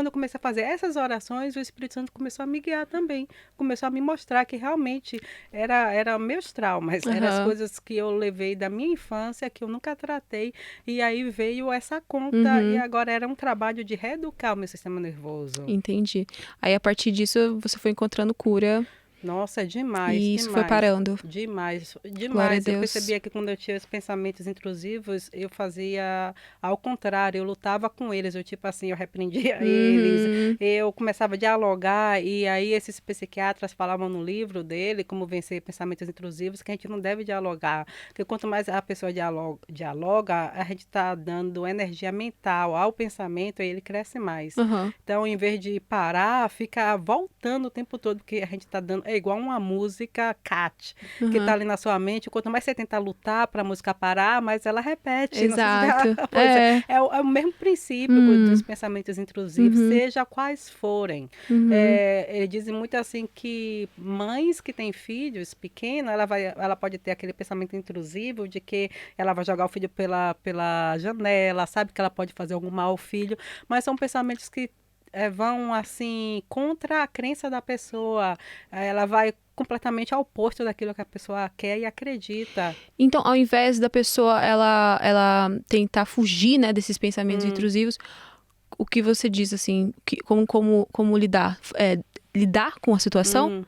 eu comecei a fazer essas orações, o Espírito Santo começou a me guiar também. Começou a me mostrar que realmente era meus traumas, eram as Aham. coisas que eu levei da minha infância, que eu nunca tratei. E aí veio essa conta, e Uhum. agora era um trabalho de reeducar o meu sistema nervoso. Entendi. Aí, a partir disso, você foi encontrando cura Nossa, demais, e isso foi demais, parando. demais, Glória a demais. Eu Deus. percebia que quando eu tinha os pensamentos intrusivos, eu fazia ao contrário, eu lutava com eles, eu tipo assim, eu repreendia eles, Uhum. eu começava a dialogar e aí esses psiquiatras falavam no livro dele, como vencer pensamentos intrusivos, que a gente não deve dialogar, porque quanto mais a pessoa dialoga, a gente está dando energia mental ao pensamento e ele cresce mais. Aham. Então, em vez de parar, fica voltando o tempo todo, porque a gente está dando é igual uma música cat, que tá ali na sua mente. Quanto mais você tenta lutar para a música parar, mais ela repete. Não sei se Exato. pois é o mesmo princípio dos pensamentos intrusivos, Uhum. seja quais forem. Uhum. Eles dizem muito assim que mães que têm filhos pequenos, ela pode ter aquele pensamento intrusivo de que ela vai jogar o filho pela janela, sabe que ela pode fazer algum mal ao filho, mas são pensamentos que vão assim contra a crença da pessoa. Ela vai completamente ao oposto daquilo que a pessoa quer e acredita. Então, ao invés da pessoa ela tentar fugir, né, desses pensamentos Hum, intrusivos, o que você diz assim, como lidar? Lidar com a situação? hum.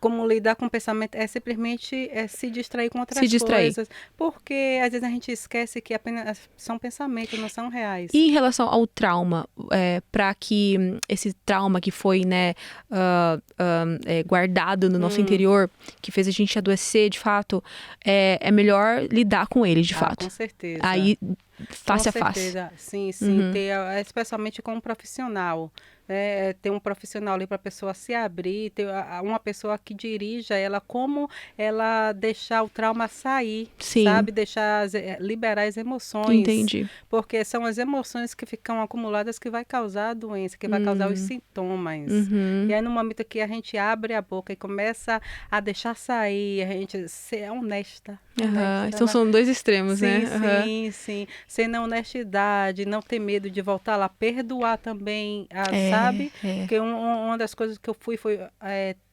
Como lidar com o pensamento é simplesmente se distrair com Se outras distrair. coisas, porque às vezes a gente esquece que apenas são pensamentos, não são reais. E em relação ao trauma, para que esse trauma que foi, né, guardado no nosso Hum. interior, que fez a gente adoecer de fato, é melhor lidar com ele de fato. Com certeza. Aí, face Com a face. certeza, sim, sim. Uhum. Especialmente com um profissional. Né? Ter um profissional ali para a pessoa se abrir, ter uma pessoa que dirija ela, como ela deixar o trauma sair, Sim, sabe? Liberar as emoções. entendi. Porque são as emoções que ficam acumuladas que vai causar a doença, que vai causar os sintomas. E Uhum. aí, no momento que a gente abre a boca e começa a deixar sair, a gente ser honesta. Aham. Honesta, Então são dois extremos, né? sim, Aham. sim, sim. Ser na honestidade, não ter medo de voltar lá, perdoar também, sabe? É. Porque uma das coisas que eu fui foi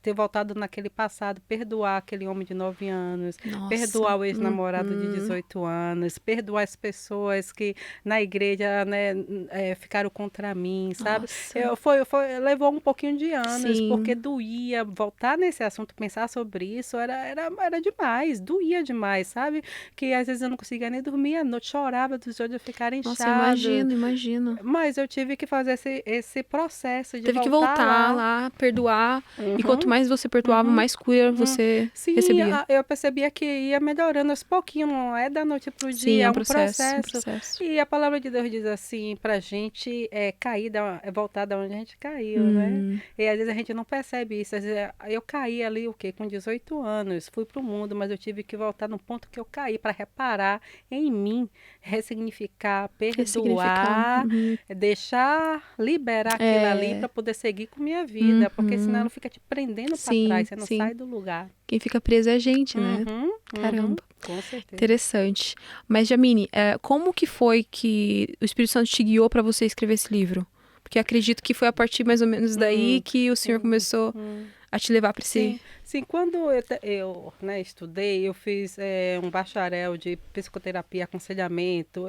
ter voltado naquele passado, perdoar aquele homem de 9 anos, Nossa. perdoar o ex-namorado de 18 anos, perdoar as pessoas que na igreja, né, ficaram contra mim, sabe? Nossa. Levou um pouquinho de anos, porque Sim. doía. Voltar nesse assunto, pensar sobre isso, era demais, doía demais, sabe? Que às vezes eu não conseguia nem dormir à noite, chorava dos olhos ficarem Nossa, inchados. imagino. Mas eu tive que fazer esse processo de Teve que voltar voltar lá. lá, perdoar. E quanto Uhum, mais você perdoava, uhum. mais cura você Sim, recebia. eu percebia que ia melhorando aos pouquinhos, não é da noite para o Sim, dia, é é um um processo, um processo. processo. E a palavra de Deus diz assim, pra gente cair, voltar da onde a gente caiu, né? Hum, E às vezes a gente não percebe isso. Às vezes, eu caí ali, o quê? Com 18 anos, fui pro mundo, mas eu tive que voltar no ponto que eu caí para reparar em mim, ressignificar, ressignificar. perdoar, liberar aquilo ali É. para poder seguir com minha vida, porque senão ela Uhum. fica te prendendo para trás, Sim, você não sim. sai do lugar. Quem fica preso é a gente, né? Uhum, uhum, Caramba. com certeza. Interessante. Mas, Jamine, como que foi que o Espírito Santo te guiou para você escrever esse livro? Porque acredito que foi a partir mais ou menos daí que o Senhor começou a te levar para esse... Sim, sim. Quando eu né, estudei, eu fiz um bacharel de psicoterapia, aconselhamento.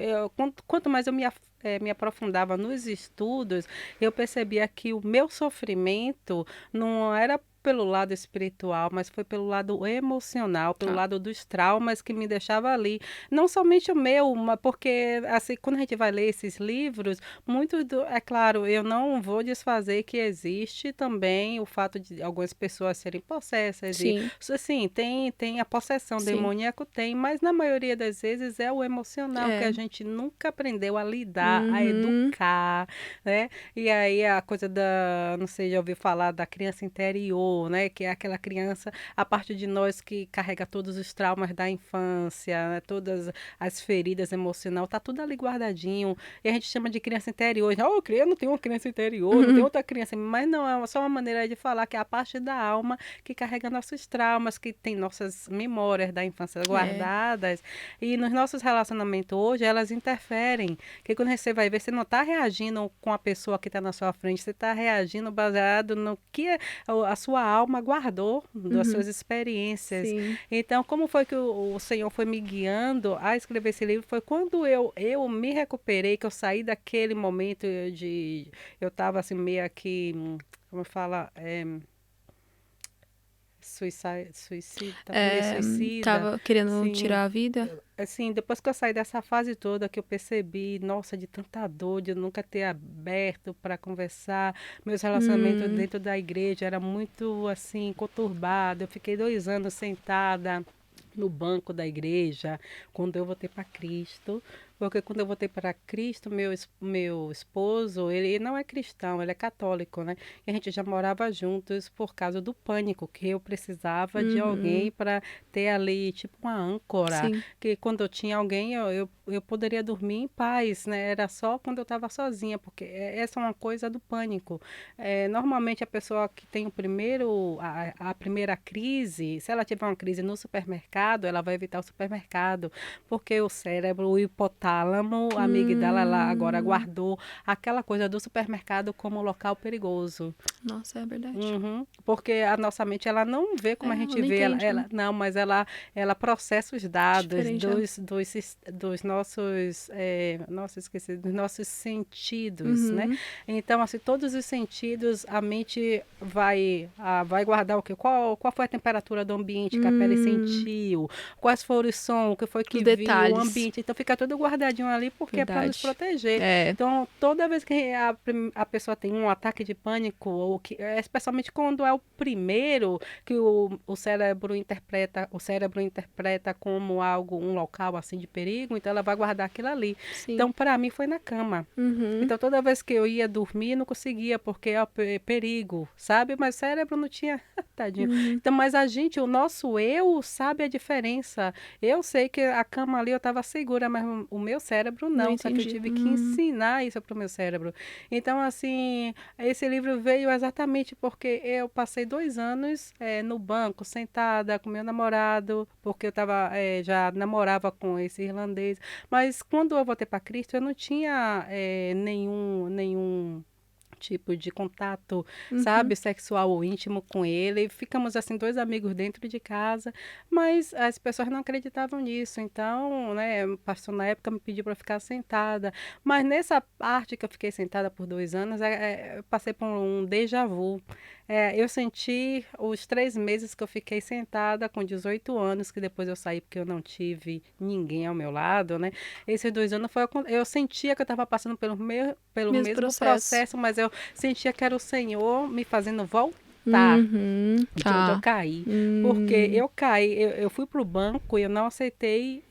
Quanto mais eu me aprofundava nos estudos, eu percebia que o meu sofrimento não era pelo lado espiritual, mas foi pelo lado emocional, pelo Tá. lado dos traumas que me deixava ali. Não somente o meu, mas porque assim, quando a gente vai ler esses livros, é claro, eu não vou desfazer que existe também o fato de algumas pessoas serem possessas e Sim, assim, tem a possessão sim. demoníaca, tem, mas na maioria das vezes é o emocional que É. a gente nunca aprendeu a lidar, a Uhum. educar, né? E aí a coisa não sei, já ouviu falar da criança interior, né? Que é aquela criança, a parte de nós que carrega todos os traumas da infância, né? Todas as feridas emocionais, tá tudo ali guardadinho. E a gente chama de criança interior. Oh, eu não tenho uma criança interior, não tem outra criança. Mas não, é só uma maneira de falar que é a parte da alma que carrega nossos traumas, que tem nossas memórias da infância É. guardadas. E nos nossos relacionamentos hoje, elas interferem. Que quando você vai ver, você não está reagindo com a pessoa que está na sua frente, você está reagindo baseado no que a sua alma guardou das Uhum. suas experiências. Sim. Então, como foi que o Senhor foi me guiando a escrever esse livro? Foi quando eu me recuperei, que eu saí daquele momento de... Eu estava assim, meio que... Como fala? Tava meio suicida. Tava querendo Sim, tirar a vida? assim, depois que eu saí dessa fase toda, que eu percebi, nossa, de tanta dor, de eu nunca ter aberto para conversar, meus relacionamentos Hum. dentro da igreja era muito, assim, conturbado. Eu fiquei 2 anos sentada no banco da igreja, quando eu voltei para Cristo, porque quando eu voltei para Cristo, meu esposo, ele não é cristão, ele é católico, né? E a gente já morava juntos por causa do pânico, que eu precisava de alguém para ter ali, tipo, uma âncora, Sim. que quando eu tinha alguém, eu poderia dormir em paz, né? Era só quando eu estava sozinha, porque essa é uma coisa do pânico. Normalmente a pessoa que tem a primeira crise, se ela tiver uma crise no supermercado, ela vai evitar o supermercado, porque o cérebro, o hipotálamo, a amígdala, ela agora guardou aquela coisa do supermercado como local perigoso. Nossa, é verdade. Uhum, porque a nossa mente, ela não vê como a Ela gente não vê, entende, né? não, mas ela processa os dados Diferente, dos nossos, nossa, esqueci, dos nossos sentidos, né? Então, assim, todos os sentidos, a mente vai guardar o quê? Qual foi a temperatura do ambiente que a pele sentiu? Quais foram os sons, o que foi que Os viu, o detalhes. ambiente? Então, fica tudo guardadinho ali, porque é para nos Verdade. proteger. É. Então, toda vez que a pessoa tem um ataque de pânico, ou especialmente quando é o primeiro que o cérebro interpreta como algo, um local assim de perigo, então ela vai guardar aquilo ali. Sim. Então, para mim, foi na cama. Então, toda vez que eu ia dormir, não conseguia, porque é perigo, sabe? Mas o cérebro não tinha, tadinho. Então, mas o nosso eu sabe a diferença. Eu sei que a cama ali eu estava segura, mas o meu cérebro não, só que eu entendi. tive que ensinar isso para o meu cérebro. Então, assim, esse livro veio exatamente porque eu passei 2 anos no banco, sentada com meu namorado, porque eu já namorava com esse irlandês. Mas quando eu voltei para Cristo, eu não tinha nenhum tipo de contato, sabe, sexual ou íntimo com ele. Ficamos assim, 2 amigos dentro de casa, mas as pessoas não acreditavam nisso. Então, né, o pastor na época me pediu para ficar sentada. Mas nessa parte que eu fiquei sentada por 2 anos, eu passei por um déjà vu. Eu senti os 3 meses que eu fiquei sentada com 18 anos, que depois eu saí porque eu não tive ninguém ao meu lado, né? Esses 2 anos eu sentia que eu estava passando pelo mesmo processo, mas eu sentia que era o Senhor me fazendo voltar de onde eu caí. Porque eu caí, eu fui para o banco e eu não aceitei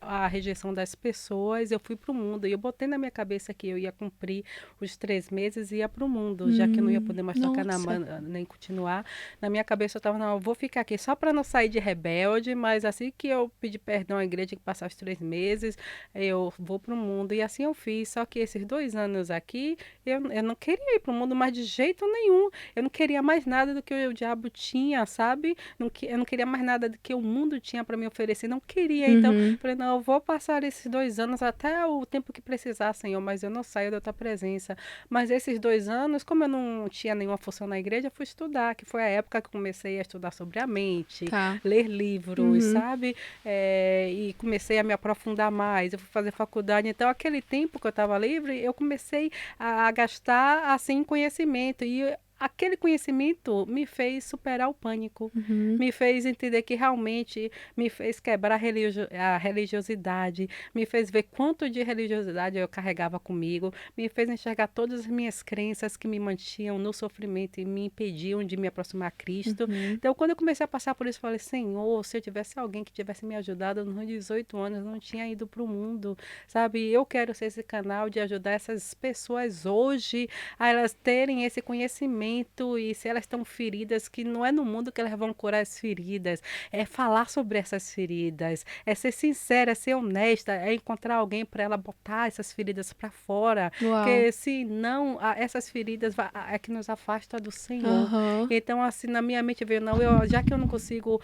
a rejeição das pessoas, eu fui para o mundo. E eu botei na minha cabeça que eu ia cumprir os 3 meses e ia para o mundo, já que eu não ia poder mais tocar na mão, nem continuar. Na minha cabeça eu estava, não, eu vou ficar aqui só para não sair de rebelde, mas assim que eu pedi perdão à igreja, que passar os 3 meses, eu vou para o mundo. E assim eu fiz. Só que esses 2 anos aqui, eu não queria ir para o mundo mais de jeito nenhum. Eu não queria mais nada do que o diabo tinha, sabe? Eu não queria mais nada do que o mundo tinha para me oferecer. Não queria. Então, falei, não, eu vou passar esses 2 anos até o tempo que precisar, Senhor, mas eu não saio da tua presença. Mas esses 2 anos, como eu não tinha nenhuma função na igreja, eu fui estudar, que foi a época que eu comecei a estudar sobre a mente, ler livros, sabe? E comecei a me aprofundar mais. Eu fui fazer faculdade. Então, aquele tempo que eu estava livre, eu comecei a gastar, assim, conhecimento. E aquele conhecimento me fez superar o pânico, me fez entender que realmente me fez quebrar a religiosidade, me fez ver quanto de religiosidade eu carregava comigo, me fez enxergar todas as minhas crenças que me mantinham no sofrimento e me impediam de me aproximar a Cristo. Então, quando eu comecei a passar por isso, eu falei, Senhor, se eu tivesse alguém que tivesse me ajudado nos 18 anos, eu não tinha ido para o mundo, sabe? Eu quero ser esse canal de ajudar essas pessoas hoje a elas terem esse conhecimento. E se elas estão feridas, que não é no mundo que elas vão curar as feridas, é falar sobre essas feridas, é ser sincera, é ser honesta, é encontrar alguém para ela botar essas feridas para fora, porque se não, essas feridas é que nos afasta do Senhor. Então, assim, na minha mente veio, não, já que eu não consigo,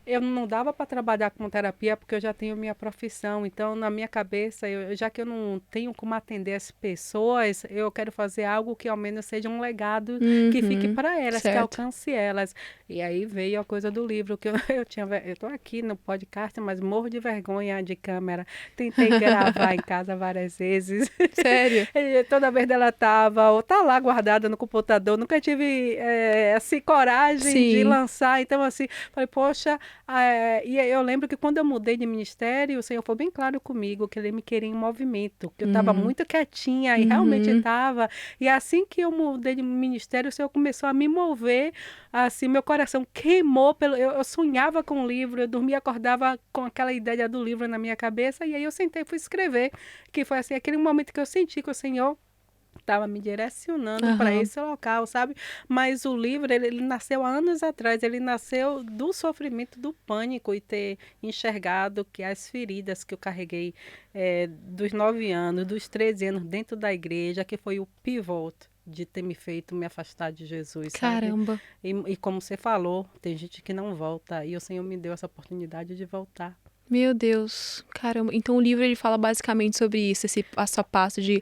eu não dava para trabalhar com terapia porque eu já tenho minha profissão. Então, na minha cabeça, já que eu não tenho como atender as pessoas, eu quero fazer algo que ao menos seja um legado que fique para elas, que alcance elas. E aí veio a coisa do livro, que eu estou aqui no podcast, mas morro de vergonha de câmera. Tentei gravar em casa várias vezes. Sério? E toda vez ela ou tá lá guardada no computador. Nunca tive assim, coragem de lançar. Então, assim, falei, poxa, E aí eu lembro que quando eu mudei de ministério, o Senhor foi bem claro comigo, que Ele me queria em movimento, que eu estava muito quietinha, e realmente estava. E assim que eu mudei de ministério, o Senhor começou a me mover, assim, meu coração queimou, eu sonhava com o livro, eu dormia, acordava com aquela ideia do livro na minha cabeça, e aí eu sentei e fui escrever, que foi assim, aquele momento que eu senti que o Senhor estava me direcionando para Aham. esse local, sabe? Mas o livro, ele nasceu há anos atrás, ele nasceu do sofrimento, do pânico e ter enxergado que as feridas que eu carreguei dos 9 anos, dos 13 anos dentro da igreja, que foi o pivot de ter me feito me afastar de Jesus, sabe? Caramba. E como você falou, tem gente que não volta, e o Senhor me deu essa oportunidade de voltar. Meu Deus, caramba. Então o livro ele fala basicamente sobre isso, esse passo a passo de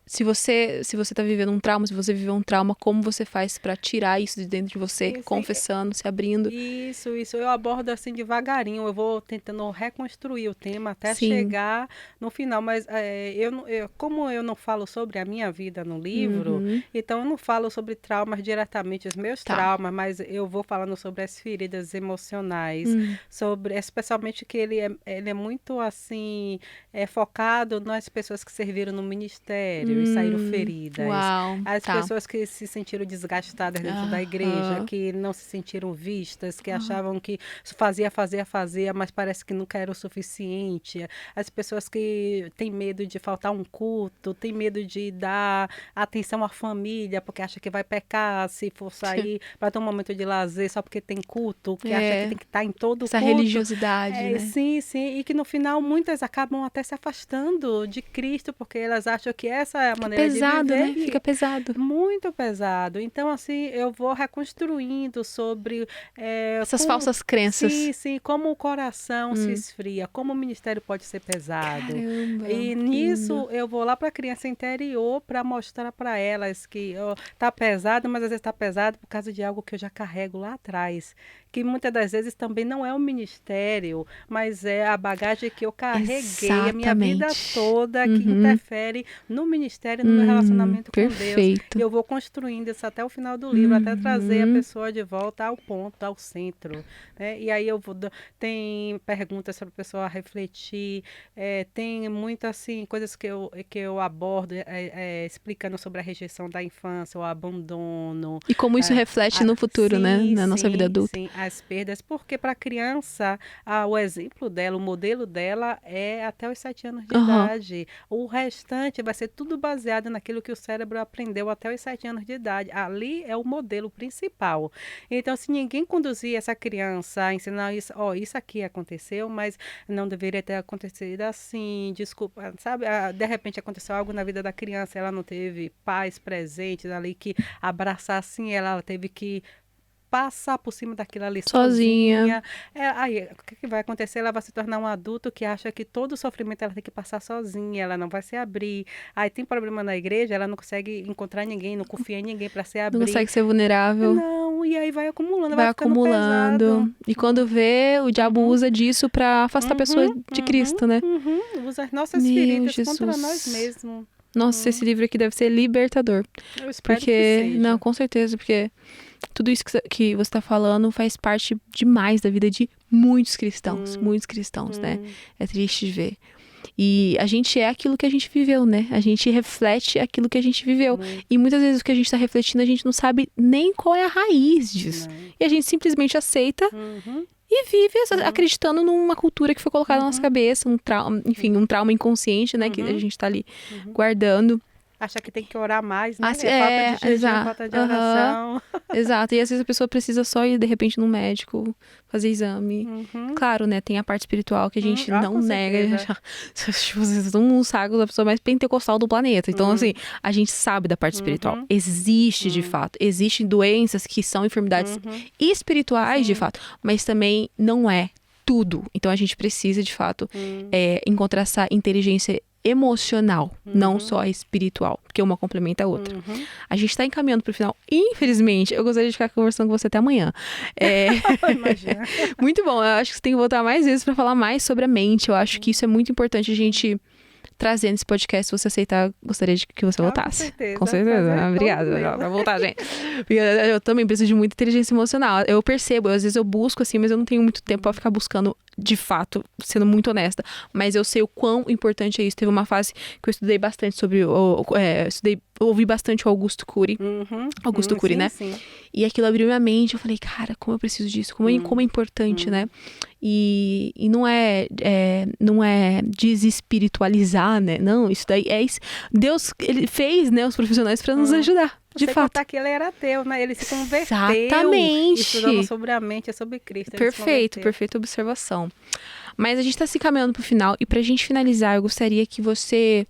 se você tá vivendo um trauma, se você viveu um trauma, como você faz pra tirar isso de dentro de você, E, assim, confessando, se abrindo. Isso, eu abordo assim devagarinho, eu vou tentando reconstruir o tema até Sim. chegar no final, mas como eu não falo sobre a minha vida no livro, Uhum. então eu não falo sobre traumas diretamente, os meus Tá. traumas, mas eu vou falando sobre as feridas emocionais, sobre, especialmente que ele é muito assim, focado nas pessoas que serviram no ministério e saíram feridas, Uau, as tá. pessoas que se sentiram desgastadas dentro da igreja, Aham. que não se sentiram vistas, que achavam que fazia, mas parece que nunca era o suficiente. As pessoas que têm medo de faltar um culto, têm medo de dar atenção à família, porque acha que vai pecar se for sair para ter um momento de lazer só porque tem culto, que acha que tem que estar em todo Essa culto. religiosidade, né? Sim, e que no final muitas acabam até se afastando de Cristo, porque elas acham que essa é a maneira Pesado, de viver. né? Fica pesado. Muito pesado. Então, assim, eu vou reconstruindo sobre Essas falsas crenças. sim, como o coração se esfria, como o ministério pode ser pesado. Caramba, E que nisso lindo. eu vou lá para a criança interior para mostrar para elas que tá pesado, mas às vezes tá pesado por causa de algo que eu já carrego lá atrás, que muitas das vezes também não é o ministério, mas é a bagagem que eu carreguei a minha vida Exatamente. toda, que interfere no ministério, no meu relacionamento com Deus. Perfeito. Eu vou construindo isso até o final do livro, até trazer a pessoa de volta ao ponto, ao centro, né? E aí tem perguntas para a pessoa refletir, tem muitas assim, coisas que eu abordo, explicando sobre a rejeição da infância, o abandono. E como isso reflete no futuro, né? Na nossa vida adulta. Sim, as perdas, porque para a criança, o exemplo dela, o modelo dela é até os 7 anos de idade. O restante vai ser tudo baseado naquilo que o cérebro aprendeu até os 7 anos de idade. Ali é o modelo principal. Então, se ninguém conduzir essa criança a ensinar isso, isso aqui aconteceu, mas não deveria ter acontecido assim, desculpa, sabe? De repente aconteceu algo na vida da criança, ela não teve pais presentes ali que abraçassem ela teve que passar por cima daquilo ali sozinha. Aí, o que vai acontecer? Ela vai se tornar um adulto que acha que todo o sofrimento ela tem que passar sozinha, ela não vai se abrir. Aí tem problema na igreja, ela não consegue encontrar ninguém, não confia em ninguém para se abrir. Não consegue ser vulnerável. Não, e aí vai acumulando, vai acumulando. Pesado. E quando vê, o diabo usa disso para afastar a pessoa de Cristo, né? Usa as nossas Meu feridas Jesus. contra nós mesmos. Nossa, esse livro aqui deve ser libertador. Eu espero porque, que seja. Não, com certeza, porque tudo isso que você está falando faz parte demais da vida de muitos cristãos, né? É triste de ver. E a gente é aquilo que a gente viveu, né? A gente reflete aquilo que a gente viveu. E muitas vezes o que a gente está refletindo, a gente não sabe nem qual é a raiz disso. E a gente simplesmente aceita e vive acreditando numa cultura que foi colocada na nossa cabeça, um trauma, enfim, um trauma inconsciente, né? Que a gente está ali guardando. Acha que tem que orar mais, né? Falta de jejum, falta de oração. Exato. E às vezes a pessoa precisa só ir, de repente, num médico, fazer exame. Claro, né? Tem a parte espiritual que a gente não nega. Tipo, todo mundo sabe da pessoa mais pentecostal do planeta. Então, assim, a gente sabe da parte espiritual. Existe, de fato. Existem doenças que são enfermidades espirituais, de fato. Mas também não é tudo. Então, a gente precisa, de fato, encontrar essa inteligência emocional, não só espiritual, porque uma complementa a outra. A gente tá encaminhando pro final. Infelizmente, eu gostaria de ficar conversando com você até amanhã. Imagina. Muito bom, eu acho que você tem que voltar mais vezes para falar mais sobre a mente. Eu acho que isso é muito importante a gente trazendo esse podcast. Se você aceitar, gostaria de que você voltasse. Com certeza. Obrigada. Vai voltar, gente. Porque eu também preciso de muita inteligência emocional. Eu percebo, às vezes eu busco assim, mas eu não tenho muito tempo pra ficar buscando de fato, sendo muito honesta. Mas eu sei o quão importante é isso. Teve uma fase que eu estudei bastante sobre ouvi bastante o Augusto Cury. Augusto Cury, sim, né? Sim. E aquilo abriu minha mente. Eu falei, cara, como eu preciso disso. Como é importante, né? E não é desespiritualizar, né? Não, isso daí é isso. Deus, ele fez, né, os profissionais para nos ajudar, de fato. Contar que ele era ateu, né? Ele se converteu. Exatamente. Estudando sobre a mente, sobre Cristo. Perfeita observação. Mas a gente tá se caminhando pro final. E pra gente finalizar, eu gostaria que você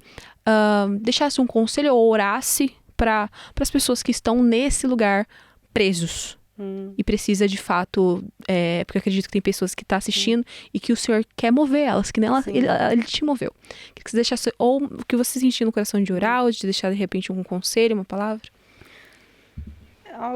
deixasse um conselho ou orasse para as pessoas que estão nesse lugar presos. E precisa, de fato, porque eu acredito que tem pessoas que estão assistindo e que o Senhor quer mover elas, que nela, ele te moveu. Que você deixasse, ou o que você sentir no coração de orar, ou de deixar, de repente, algum conselho, uma palavra?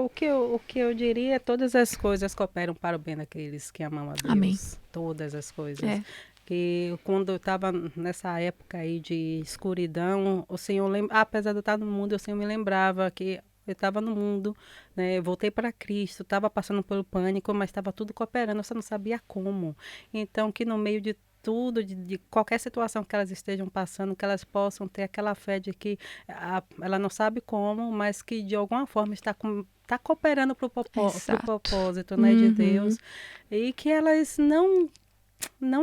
O que eu diria é todas as coisas cooperam para o bem daqueles que amam a Deus. Amém. Todas as coisas. Que quando eu estava nessa época aí de escuridão, o Senhor, apesar de eu estar no mundo, o Senhor me lembrava que eu estava no mundo, né? Eu voltei para Cristo, estava passando pelo pânico, mas estava tudo cooperando, eu só não sabia como. Então, que no meio de tudo, de qualquer situação que elas estejam passando, que elas possam ter aquela fé de que ela não sabe como, mas que de alguma forma está cooperando para o propósito, né, de Deus. E que elas não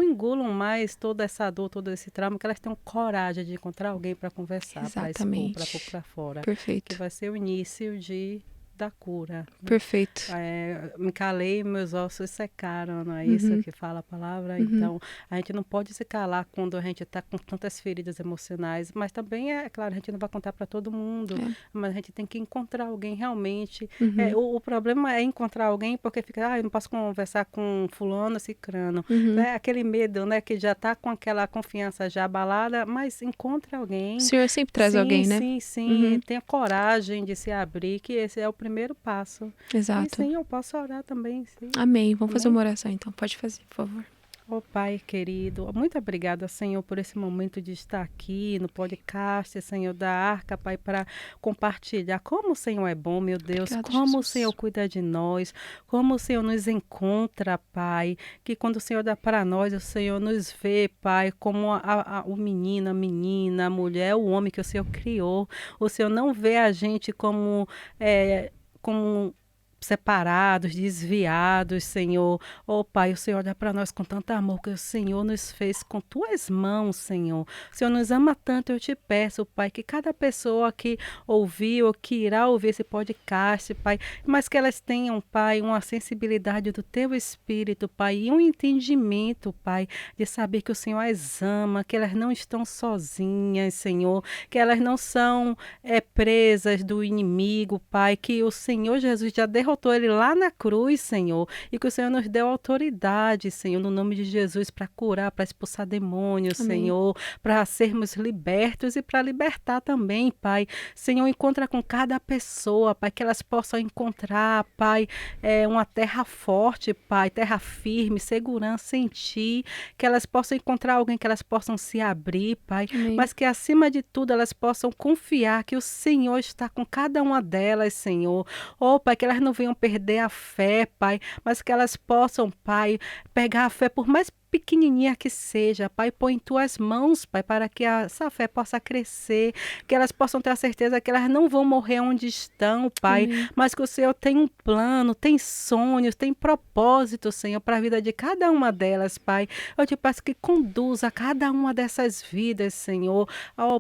engulam mais toda essa dor, todo esse trauma, que elas tenham coragem de encontrar alguém para conversar, para expor, para pôr para fora. Perfeito. Que vai ser o início da cura. Perfeito. Me calei, meus ossos secaram, não é isso que fala a palavra? Então, a gente não pode se calar quando a gente está com tantas feridas emocionais, mas também, claro, a gente não vai contar para todo mundo, mas a gente tem que encontrar alguém realmente. O problema é encontrar alguém porque fica, eu não posso conversar com fulano, cicrano. Né? Aquele medo, né, que já está com aquela confiança já abalada, mas encontre alguém. O Senhor sempre traz alguém, né? Sim. Tenha coragem de se abrir, que esse é o primeiro passo. Exato. E sim, eu posso orar também. Sim. Amém. Vamos fazer uma oração então. Pode fazer, por favor. Pai querido, muito obrigada, Senhor, por esse momento de estar aqui no podcast, Senhor, da Arca, Pai, para compartilhar como o Senhor é bom, meu Deus, Obrigada, como Jesus. o Senhor cuida de nós, como o Senhor nos encontra, Pai, que quando o Senhor dá para nós, o Senhor nos vê, Pai, como o menino, a menina, a mulher, o homem que o Senhor criou. O Senhor não vê a gente como separados, desviados, Senhor. Pai, o Senhor olha para nós com tanto amor que o Senhor nos fez com tuas mãos, Senhor. O Senhor nos ama tanto, eu te peço, Pai, que cada pessoa que ouviu ou que irá ouvir esse podcast, Pai, mas que elas tenham, Pai, uma sensibilidade do teu Espírito, Pai, e um entendimento, Pai, de saber que o Senhor as ama, que elas não estão sozinhas, Senhor, que elas não são presas do inimigo, Pai, que o Senhor Jesus já derrotou ele lá na cruz, Senhor, e que o Senhor nos deu autoridade, Senhor, no nome de Jesus, para curar, para expulsar demônios, Amém. Senhor, para sermos libertos e para libertar também, Pai. Senhor, encontra com cada pessoa, Pai, que elas possam encontrar, Pai, uma terra forte, Pai, terra firme, segurança em Ti, que elas possam encontrar alguém que elas possam se abrir, Pai, Amém. Mas que acima de tudo elas possam confiar que o Senhor está com cada uma delas, Senhor. Pai, que elas não venham perder a fé, Pai, mas que elas possam, Pai, pegar a fé por mais pequenininha que seja, Pai, põe em tuas mãos, Pai, para que essa fé possa crescer, que elas possam ter a certeza que elas não vão morrer onde estão, Pai, Amém. Mas que o Senhor tem um plano, tem sonhos, tem propósito, Senhor, para a vida de cada uma delas, Pai. Eu te peço que conduza cada uma dessas vidas, Senhor,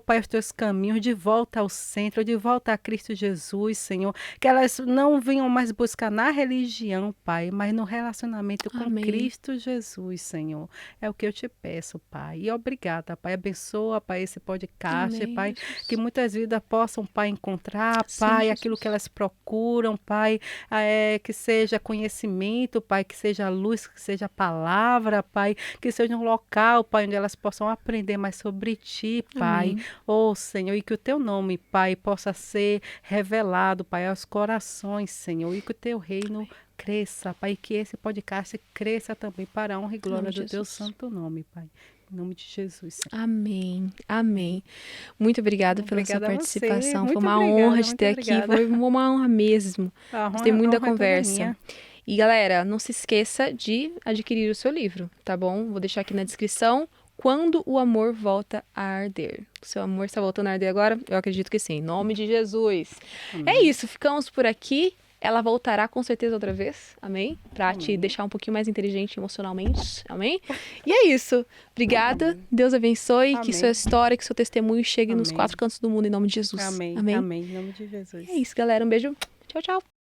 Pai, os teus caminhos, de volta ao centro, de volta a Cristo Jesus, Senhor, que elas não venham mais buscar na religião, Pai, mas no relacionamento com Amém. Cristo Jesus, Senhor. É o que eu te peço, Pai. E obrigada, Pai. Abençoa, Pai, esse podcast, Amém, Pai. Jesus. Que muitas vidas possam, Pai, encontrar, Sim, Pai, Jesus. Aquilo que elas procuram, Pai. Que seja conhecimento, Pai. Que seja luz, que seja palavra, Pai. Que seja um local, Pai, onde elas possam aprender mais sobre Ti, Pai. Senhor, e que o Teu nome, Pai, possa ser revelado, Pai, aos corações, Senhor. E que o Teu reino cresça, Pai, que esse podcast cresça também para a honra e glória do Teu santo nome, Pai. Em nome de Jesus. Amém, amém. Muito obrigada pela sua Obrigada a você. participação. Foi Muito uma obrigada, honra te muito ter aqui, obrigada. foi uma honra mesmo. A Gostei muito da honra é toda conversa. minha. E galera, não se esqueça de adquirir o seu livro, tá bom? Vou deixar aqui na descrição. Quando o amor volta a arder. O seu amor está voltando a arder agora? Eu acredito que sim. Em nome de Jesus. É isso, ficamos por aqui. Ela voltará com certeza outra vez, amém? Pra te deixar um pouquinho mais inteligente emocionalmente, amém? E é isso. Obrigada, Deus abençoe, que Amém. sua história, que seu testemunho chegue nos Amém. 4 cantos do mundo, em nome de Jesus. Amém. Amém? Amém. Em nome de Jesus. É isso, galera. Um beijo. Tchau, tchau.